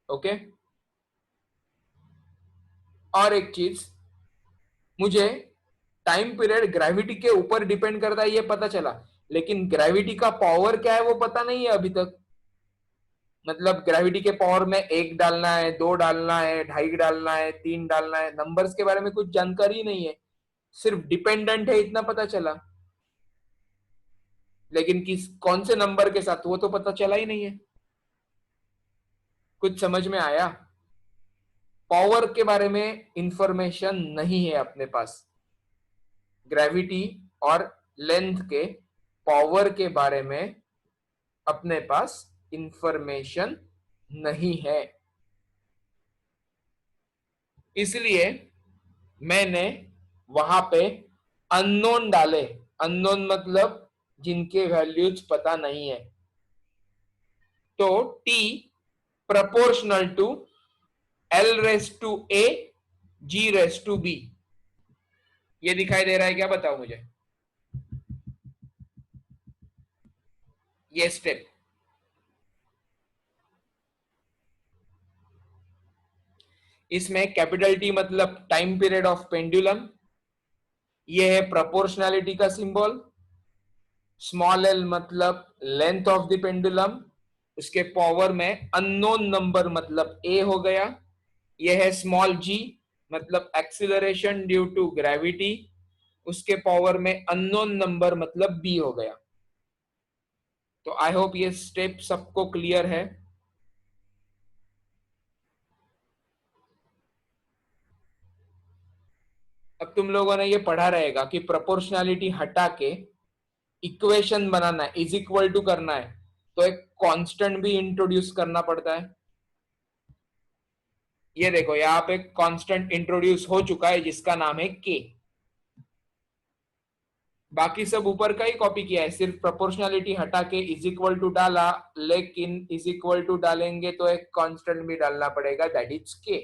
ओके। और एक चीज, मुझे टाइम पीरियड ग्रेविटी के ऊपर डिपेंड करता है ये पता चला, लेकिन ग्रेविटी का पावर क्या है वो पता नहीं है अभी तक। मतलब ग्रेविटी के पावर में 1 डालना है, 2 डालना है, 2.5 डालना है, 3 डालना है, नंबर्स के बारे में कुछ जानकारी नहीं है। सिर्फ डिपेंडेंट है इतना पता चला, लेकिन किस कौन से नंबर के साथ वो तो पता चला ही नहीं है। कुछ समझ में आया? पावर के बारे में इंफॉर्मेशन नहीं है अपने पास। ग्रेविटी और लेंथ के पावर के बारे में अपने पास इंफॉर्मेशन नहीं है। इसलिए मैंने वहां पे अननोन डाले। अननोन मतलब जिनके वैल्यूज पता नहीं है। तो T proportional to L raise to A G raise to B। ये दिखाई दे रहा है क्या? बताओ मुझे ये स्टेप। इसमें कैपिटल T मतलब टाइम पीरियड ऑफ पेंडुलम, ये है प्रोपोर्शनैलिटी का सिंबल। स्मॉल एल मतलब लेंथ ऑफ द पेंडुलम, उसके पावर में अननोन नंबर मतलब ए हो गया। यह है स्मॉल जी मतलब एक्सीलरेशन ड्यू टू ग्रेविटी, उसके पावर में अननोन नंबर मतलब बी हो गया। तो आई होप ये स्टेप सबको क्लियर है। अब तुम लोगों ने ये पढ़ा रहेगा कि प्रोपोर्शनैलिटी हटा के इक्वेशन बनाना है, इज इक्वल टू करना है, तो एक कांस्टेंट भी इंट्रोड्यूस करना पड़ता है। ये देखो यहाँ पे कांस्टेंट इंट्रोड्यूस हो चुका है जिसका नाम है के। बाकी सब ऊपर का ही कॉपी किया है, सिर्फ प्रोपोर्शनैलिटी हटा के इज इक्वल टू डाला, लेकिन इज इक्वल टू डालेंगे तो एक कांस्टेंट भी डालना पड़ेगा, दैट इज के।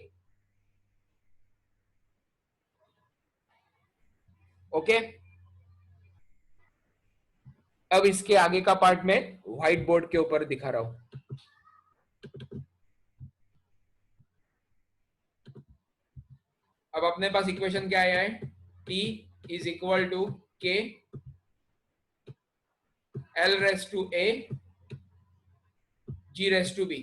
ओके। अब इसके आगे का पार्ट में व्हाइट बोर्ड के ऊपर दिखा रहा हूं। अब अपने पास इक्वेशन क्या आया है, T is equal to K L raise to A G raise to B।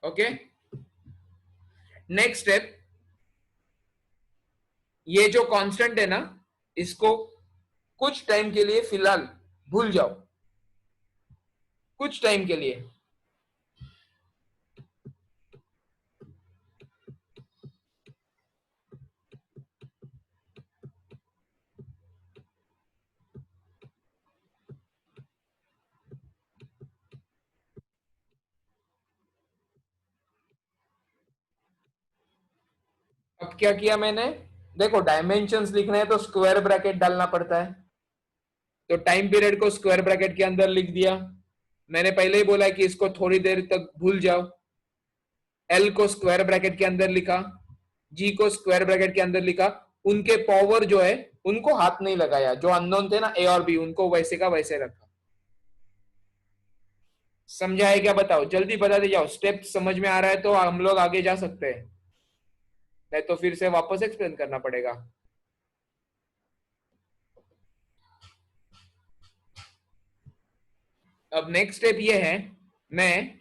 Okay, next step, ये जो कांस्टेंट है ना, इसको कुछ टाइम के लिए फिलहाल भूल जाओ, कुछ टाइम के लिए। अब क्या किया मैंने, देखो डायमेंशंस लिखना है तो स्क्वायर ब्रैकेट डालना पड़ता है, तो टाइम पीरियड को स्क्वायर ब्रैकेट के अंदर लिख दिया। मैंने पहले ही बोला कि इसको थोड़ी देर तक भूल जाओ। एल को स्क्वायर ब्रैकेट के अंदर लिखा, जी को स्क्वायर ब्रैकेट के अंदर लिखा, उनके पावर जो है उनको हाथ नहीं लगाया, जो अननोन थे ना ए और बी, उनको वैसे का वैसे रखा। समझा है क्या, बताओ जल्दी बताते जाओ, स्टेप समझ में आ रहा है तो हम लोग आगे जा सकते हैं, नहीं तो फिर से वापस एक्सप्लेन करना पड़ेगा। अब नेक्स्ट स्टेप ये है, मैं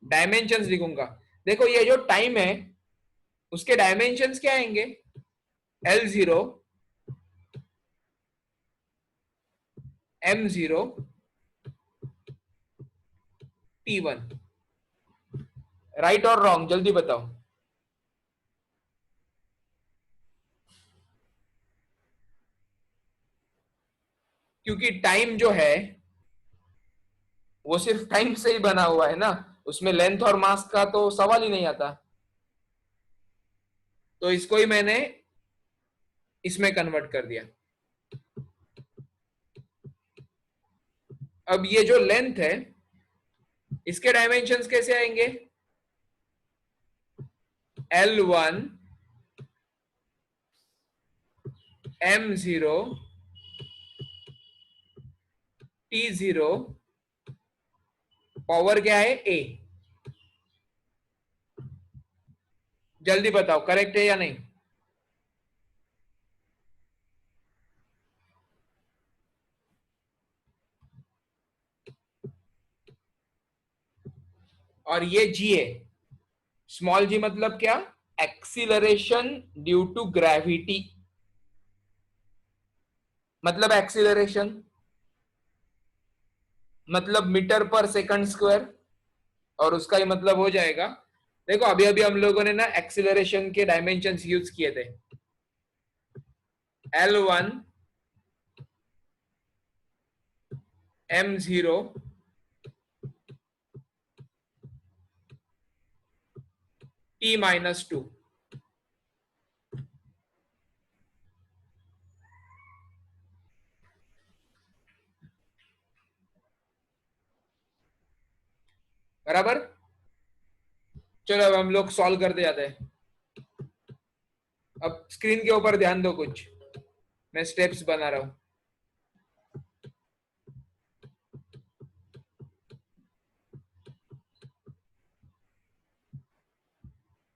डायमेंशंस लिखूंगा। देखो ये जो टाइम है उसके डायमेंशंस क्या आएंगे, L0 M0 T1। राइट और रॉन्ग जल्दी बताओ। क्योंकि टाइम जो है वो सिर्फ टाइम से ही बना हुआ है ना, उसमें लेंथ और मास का तो सवाल ही नहीं आता, तो इसको ही मैंने इसमें कन्वर्ट कर दिया। अब ये जो लेंथ है इसके डायमेंशंस कैसे आएंगे, L1 M0 T0, पावर क्या है A। जल्दी बताओ करेक्ट है या नहीं। और ये G है, स्मॉल g मतलब क्या, एक्सीलरेशन ड्यू टू ग्रेविटी, मतलब एक्सीलरेशन मतलब मीटर पर सेकंड स्क्वायर, और उसका ही मतलब हो जाएगा, देखो अभी अभी हम लोगों ने ना एक्सीलरेशन के डायमेंशंस यूज किए थे, L1 M0 T-2। बराबर, चलो अब हम लोग सॉल्व करते जाते हैं। अब स्क्रीन के ऊपर ध्यान दो, कुछ मैं स्टेप्स बना रहा हूं।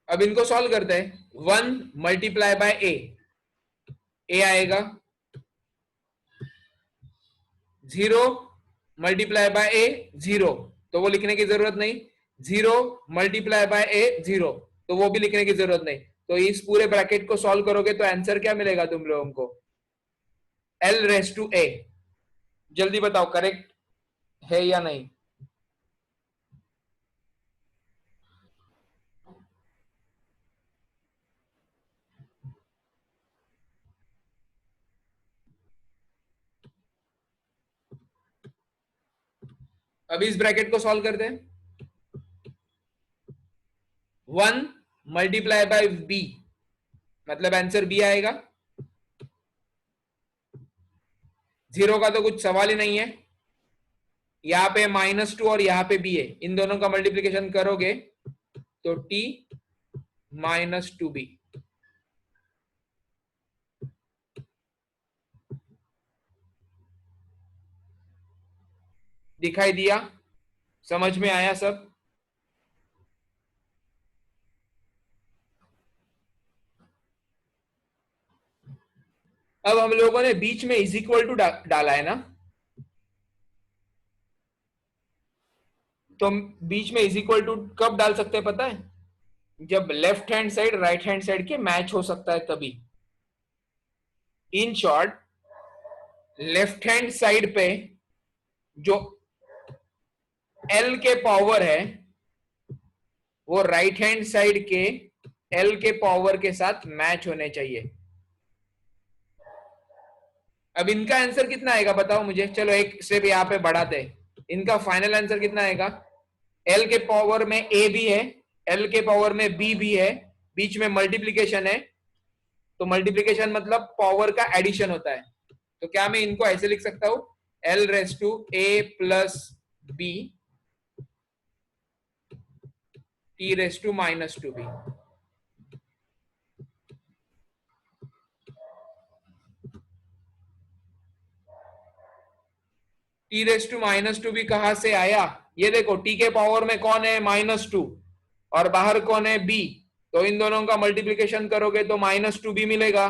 अब इनको सॉल्व करते हैं। 1 मल्टीप्लाई बाय ए आएगा, 0 मल्टीप्लाई बाय ए 0, तो वो लिखने की जरूरत नहीं, 0 मल्टीप्लाई बाय ए 0, तो वो भी लिखने की जरूरत नहीं। तो इस पूरे ब्रैकेट को सॉल्व करोगे तो आंसर क्या मिलेगा तुम लोगों को, L रेस टू A। जल्दी बताओ करेक्ट है या नहीं। अब इस ब्रैकेट को सॉल्व करते हैं। 1 मल्टीप्लाई बाय B मतलब आंसर B आएगा, 0 का तो कुछ सवाल ही नहीं है, यहाँ पे -2 और यहाँ पे B है, इन दोनों का मल्टीप्लीकेशन करोगे तो T-2B। दिखाई दिया, समझ में आया सब। अब हम लोगों ने बीच में इज इक्वल टू डाला है ना, तो हम बीच में इज इक्वल टू कब डाल सकते हैं पता है? जब left hand side right hand side के मैच हो सकता है तभी। In short, left hand side पे जो एल के पावर है वो राइट हैंड साइड के एल के पावर के साथ मैच होने चाहिए। अब इनका आंसर कितना आएगा बताओ मुझे, चलो एक स्टेप यहाँ पे बढ़ाते हैं। इनका फाइनल आंसर कितना आएगा? एल के पावर में ए भी है, एल के पावर में बी भी है, बीच में मल्टीप्लीकेशन है, तो मल्टीप्लीकेशन मतलब पावर का एडिशन होता है। तो क्या मैं इनको ऐसे लिख सकता हूं, L raise to A plus B T raise to minus two B. T raise to minus two भी कहां से आया? ये देखो टी के पावर में कौन है? माइनस टू, और बाहर कौन है? बी, तो इन दोनों का मल्टीप्लीकेशन करोगे तो माइनस टू बी मिलेगा।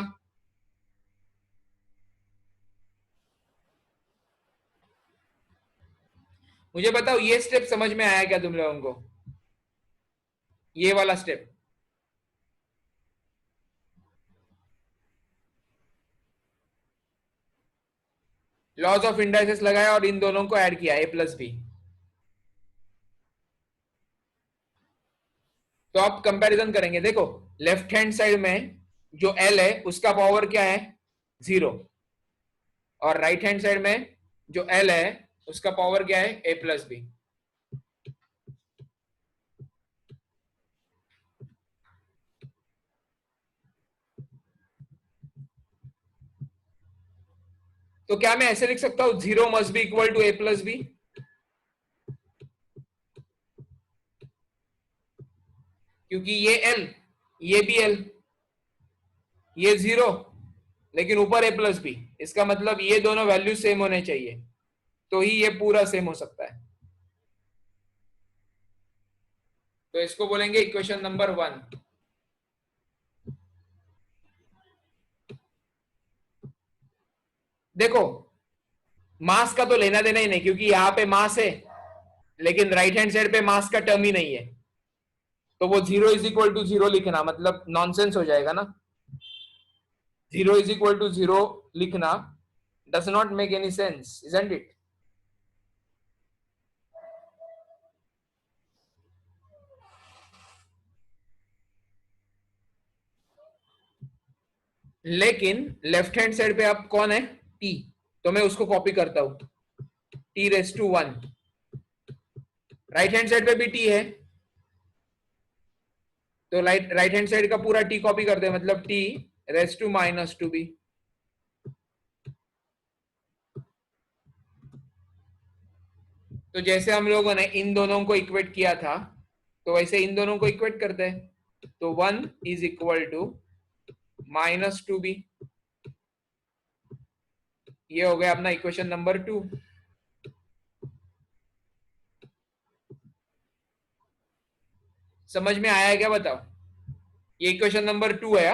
मुझे बताओ ये स्टेप समझ में आया क्या तुम लोगों को? ये वाला स्टेप लॉज ऑफ इंडाइसेस लगाया और इन दोनों को ऐड किया, ए प्लस बी। तो आप कंपैरिजन करेंगे, देखो लेफ्ट हैंड साइड में जो एल है उसका पावर क्या है? 0, और राइट हैंड साइड में जो एल है उसका पावर क्या है? A plus B. तो क्या मैं ऐसे लिख सकता हूं 0 must be equal to A plus B? क्योंकि ये एल, ये भी एल, ये 0, लेकिन ऊपर ए प्लस बी, इसका मतलब ये दोनों वैल्यू सेम होने चाहिए, तो ही ये पूरा सेम हो सकता है। तो इसको बोलेंगे इक्वेशन नंबर 1। देखो मास का तो लेना देना ही नहीं, क्योंकि यहां पे मास है लेकिन राइट हैंड साइड पे मास का टर्म ही नहीं है, तो वो 0 इज इक्वल टू 0 लिखना मतलब नॉनसेंस हो जाएगा ना। 0 इज इक्वल टू 0 लिखना does not make any sense, isn't it? लेकिन लेफ्ट हैंड साइड पे आप कौन है? टी, तो मैं उसको कॉपी करता हूं, T raise to 1। Right hand side पे भी टी है, तो राइट हैंड साइड का पूरा टी कॉपी करते हैं, मतलब T raise to minus two B. तो जैसे हम लोगों ने इन दोनों को इक्वेट किया था तो वैसे इन दोनों को इक्वेट करते हैं, तो 1 is equal to minus two B. ये हो गया अपना इक्वेशन नंबर 2। समझ में आया क्या बताओ? ये इक्वेशन नंबर 2 है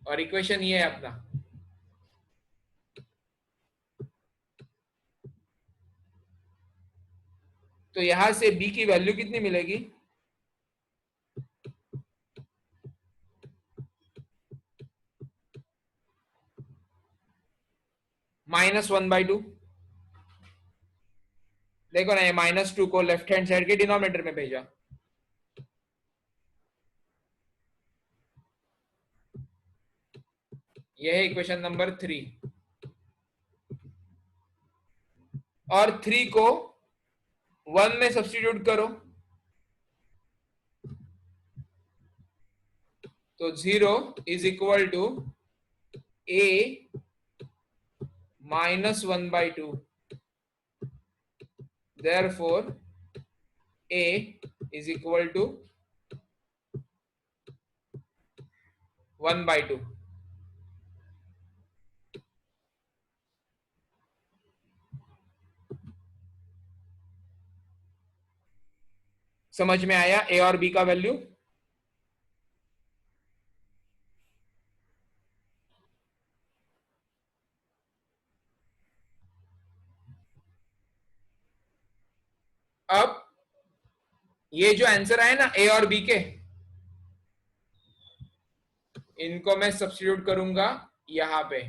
और इक्वेशन ये है अपना। तो यहां से बी की वैल्यू कितनी मिलेगी? -1/2। देखो ना, ये -2 को लेफ्ट हैंड साइड के डिनोमिनेटर में भेजा। ये है इक्वेशन नंबर 3। और 3 को 1 में सब्स्टिट्यूट करो, तो 0 is equal to a -1/2। therefore a is equal to 1/2। समझ में आया ए और बी का वैल्यू? अब ये जो आंसर आए ना ए और बी के, इनको मैं सब्स्टिट्यूट करूंगा यहां पे।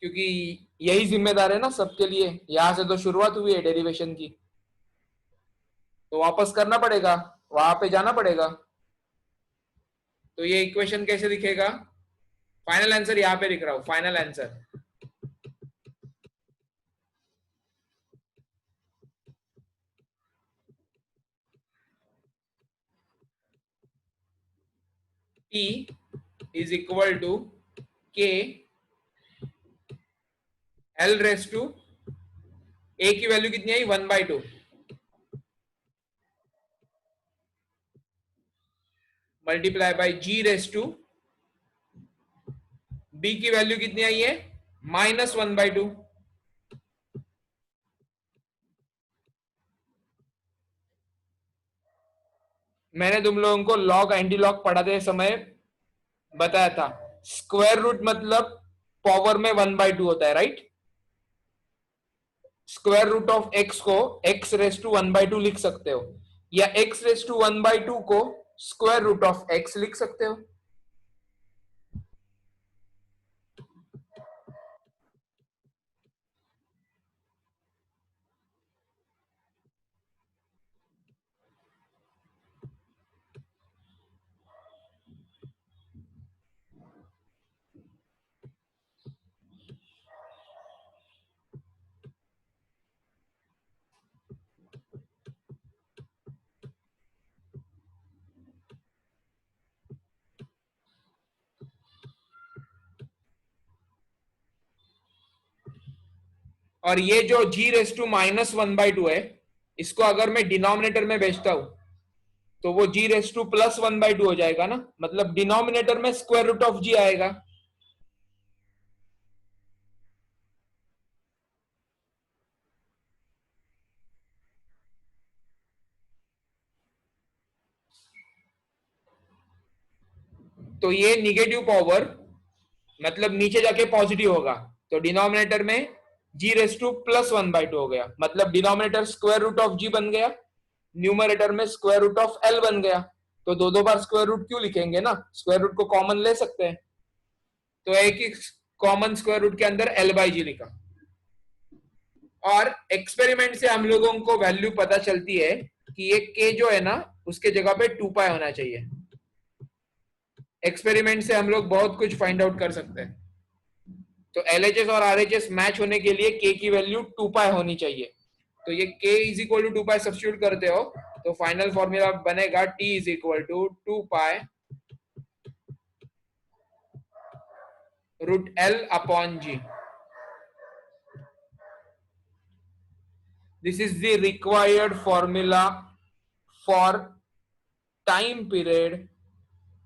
क्योंकि यही जिम्मेदार है ना सबके लिए, यहां से तो शुरुआत हुई है डेरिवेशन की, तो वापस करना पड़ेगा, वहां पे जाना पड़ेगा। तो ये इक्वेशन कैसे दिखेगा? फाइनल आंसर यहां पे लिख रहा हूं, final answer T is equal to K L raise to, A की वैल्यू कितनी आई 1/2, multiply by G raise to, B की वैल्यू कितनी आई है -1/2। मैंने तुम लोगों को लॉग एंटी लॉग पढ़ाते समय बताया था, स्क्वायर रूट मतलब पावर में 1/2 होता है, राइट? स्क्वायर रूट ऑफ एक्स को एक्स रेस टू 1/2 लिख सकते हो, या एक्स रेस टू 1/2 को स्क्वायर रूट ऑफ एक्स लिख सकते हो। और ये जो जी रेस टू -1/2 है, इसको अगर मैं डिनोमिनेटर में भेजता हूं तो वो जी रेस टू +1/2 हो जाएगा ना, मतलब डिनोमिनेटर में स्क्वायर रूट ऑफ जी आएगा। तो ये निगेटिव पावर मतलब नीचे जाके पॉजिटिव होगा, तो डिनोमिनेटर में जी रेस टू +1/2 हो गया, मतलब डिनोमिनेटर स्क्वायर रूट ऑफ जी बन गया, न्यूमरेटर में स्क्वायर रूट ऑफ एल बन गया। तो दो दो बार स्क्वायर रूट क्यों लिखेंगे ना, स्क्वायर रूट को कॉमन ले सकते हैं, तो एक ही कॉमन स्क्वायर रूट के अंदर एल बाई जी लिखा। और एक्सपेरिमेंट से हम लोगों को वैल्यू पता चलती है कि ये के जो है ना उसके जगह पे 2π होना चाहिए। एक्सपेरिमेंट से हम लोग बहुत कुछ फाइंड आउट कर सकते हैं। तो LHS और RHS मैच होने के लिए के की वैल्यू 2π होनी चाहिए। तो ये k is equal to 2π substitute करते हो तो फाइनल फॉर्मूला बनेगा t is equal to 2π √L/G। This is the required formula for time period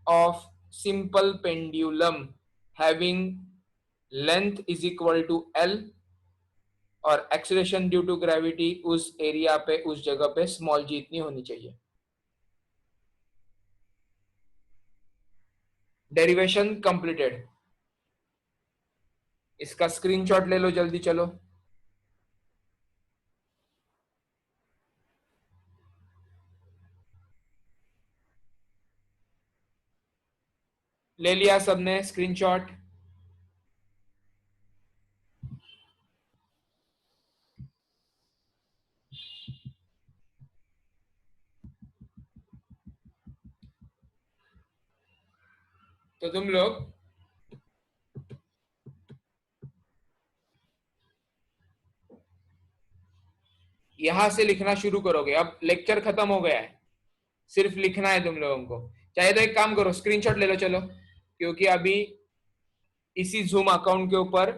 of simple pendulum having length is equal to L और एक्सीलरेशन ड्यू टू ग्रेविटी उस area पे, उस जगह पे स्मॉल जी इतनी होनी चाहिए। Derivation completed. इसका स्क्रीनशॉट ले लो जल्दी, चलो। ले लिया सबने स्क्रीनशॉट? तो तुम लोग यहां से लिखना शुरू करोगे। अब लेक्चर खत्म हो गया है, सिर्फ लिखना है तुम लोगों को। चाहे तो एक काम करो, स्क्रीनशॉट ले लो चलो, क्योंकि अभी इसी जूम अकाउंट के ऊपर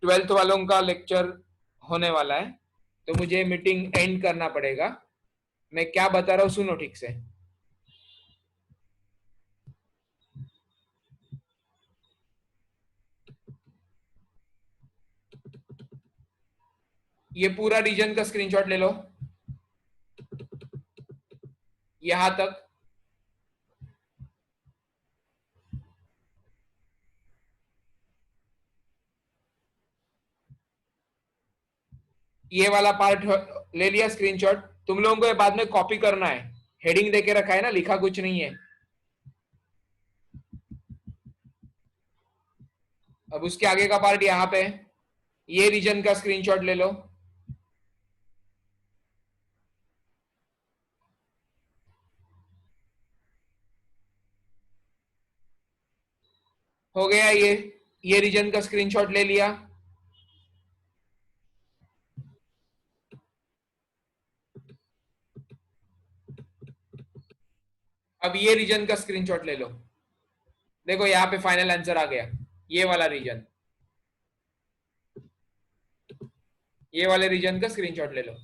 12th वालों का लेक्चर होने वाला है, तो मुझे मीटिंग एंड करना पड़ेगा। मैं क्या बता रहा हूं सुनो ठीक से। ये पूरा रीजन का स्क्रीनशॉट ले लो। यहां तक ये वाला पार्ट ले लिया स्क्रीनशॉट। तुम लोगों को ये बाद में कॉपी करना है, हेडिंग देके रखा है ना, लिखा कुछ नहीं है। अब उसके आगे का पार्ट यहाँ पे, ये रीजन का स्क्रीनशॉट ले लो। हो गया ये रीजन का स्क्रीनशॉट ले लिया। अब ये रीजन का स्क्रीनशॉट ले लो। देखो यहाँ पे फाइनल आंसर आ गया, ये वाला रीजन, ये वाले रीजन का स्क्रीनशॉट ले लो।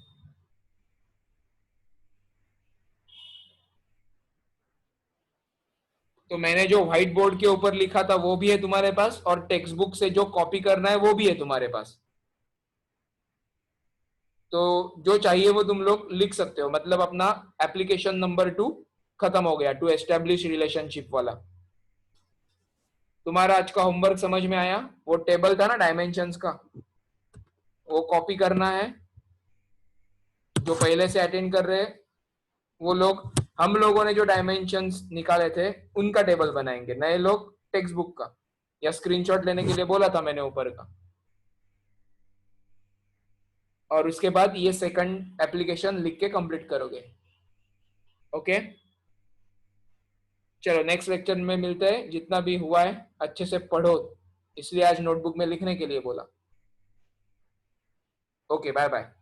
तो मैंने जो व्हाइट बोर्ड के ऊपर लिखा था वो भी है तुम्हारे पास, और टेक्स्ट बुक से जो कॉपी करना है वो भी है तुम्हारे पास। तो जो चाहिए वो तुम लोग लिख सकते हो। मतलब अपना एप्लीकेशन नंबर 2 खत्म हो गया, टू एस्टेब्लिश रिलेशनशिप वाला। तुम्हारा आज का होमवर्क समझ में आया? वो टेबल था ना डायमेंशंस का, वो कॉपी करना है। जो पहले से अटेंड कर रहे वो लोग, हम लोगों ने जो डायमेंशंस निकाले थे उनका टेबल बनाएंगे, नए लोग टेक्स्ट बुक का, या स्क्रीनशॉट लेने के लिए बोला था मैंने ऊपर का। और उसके बाद ये सेकंड एप्लीकेशन लिख के कंप्लीट करोगे। ओके, चलो नेक्स्ट लेक्चर में मिलते हैं। जितना भी हुआ है अच्छे से पढ़ो, इसलिए आज नोटबुक में लिखने के लिए बोला। Okay, bye bye.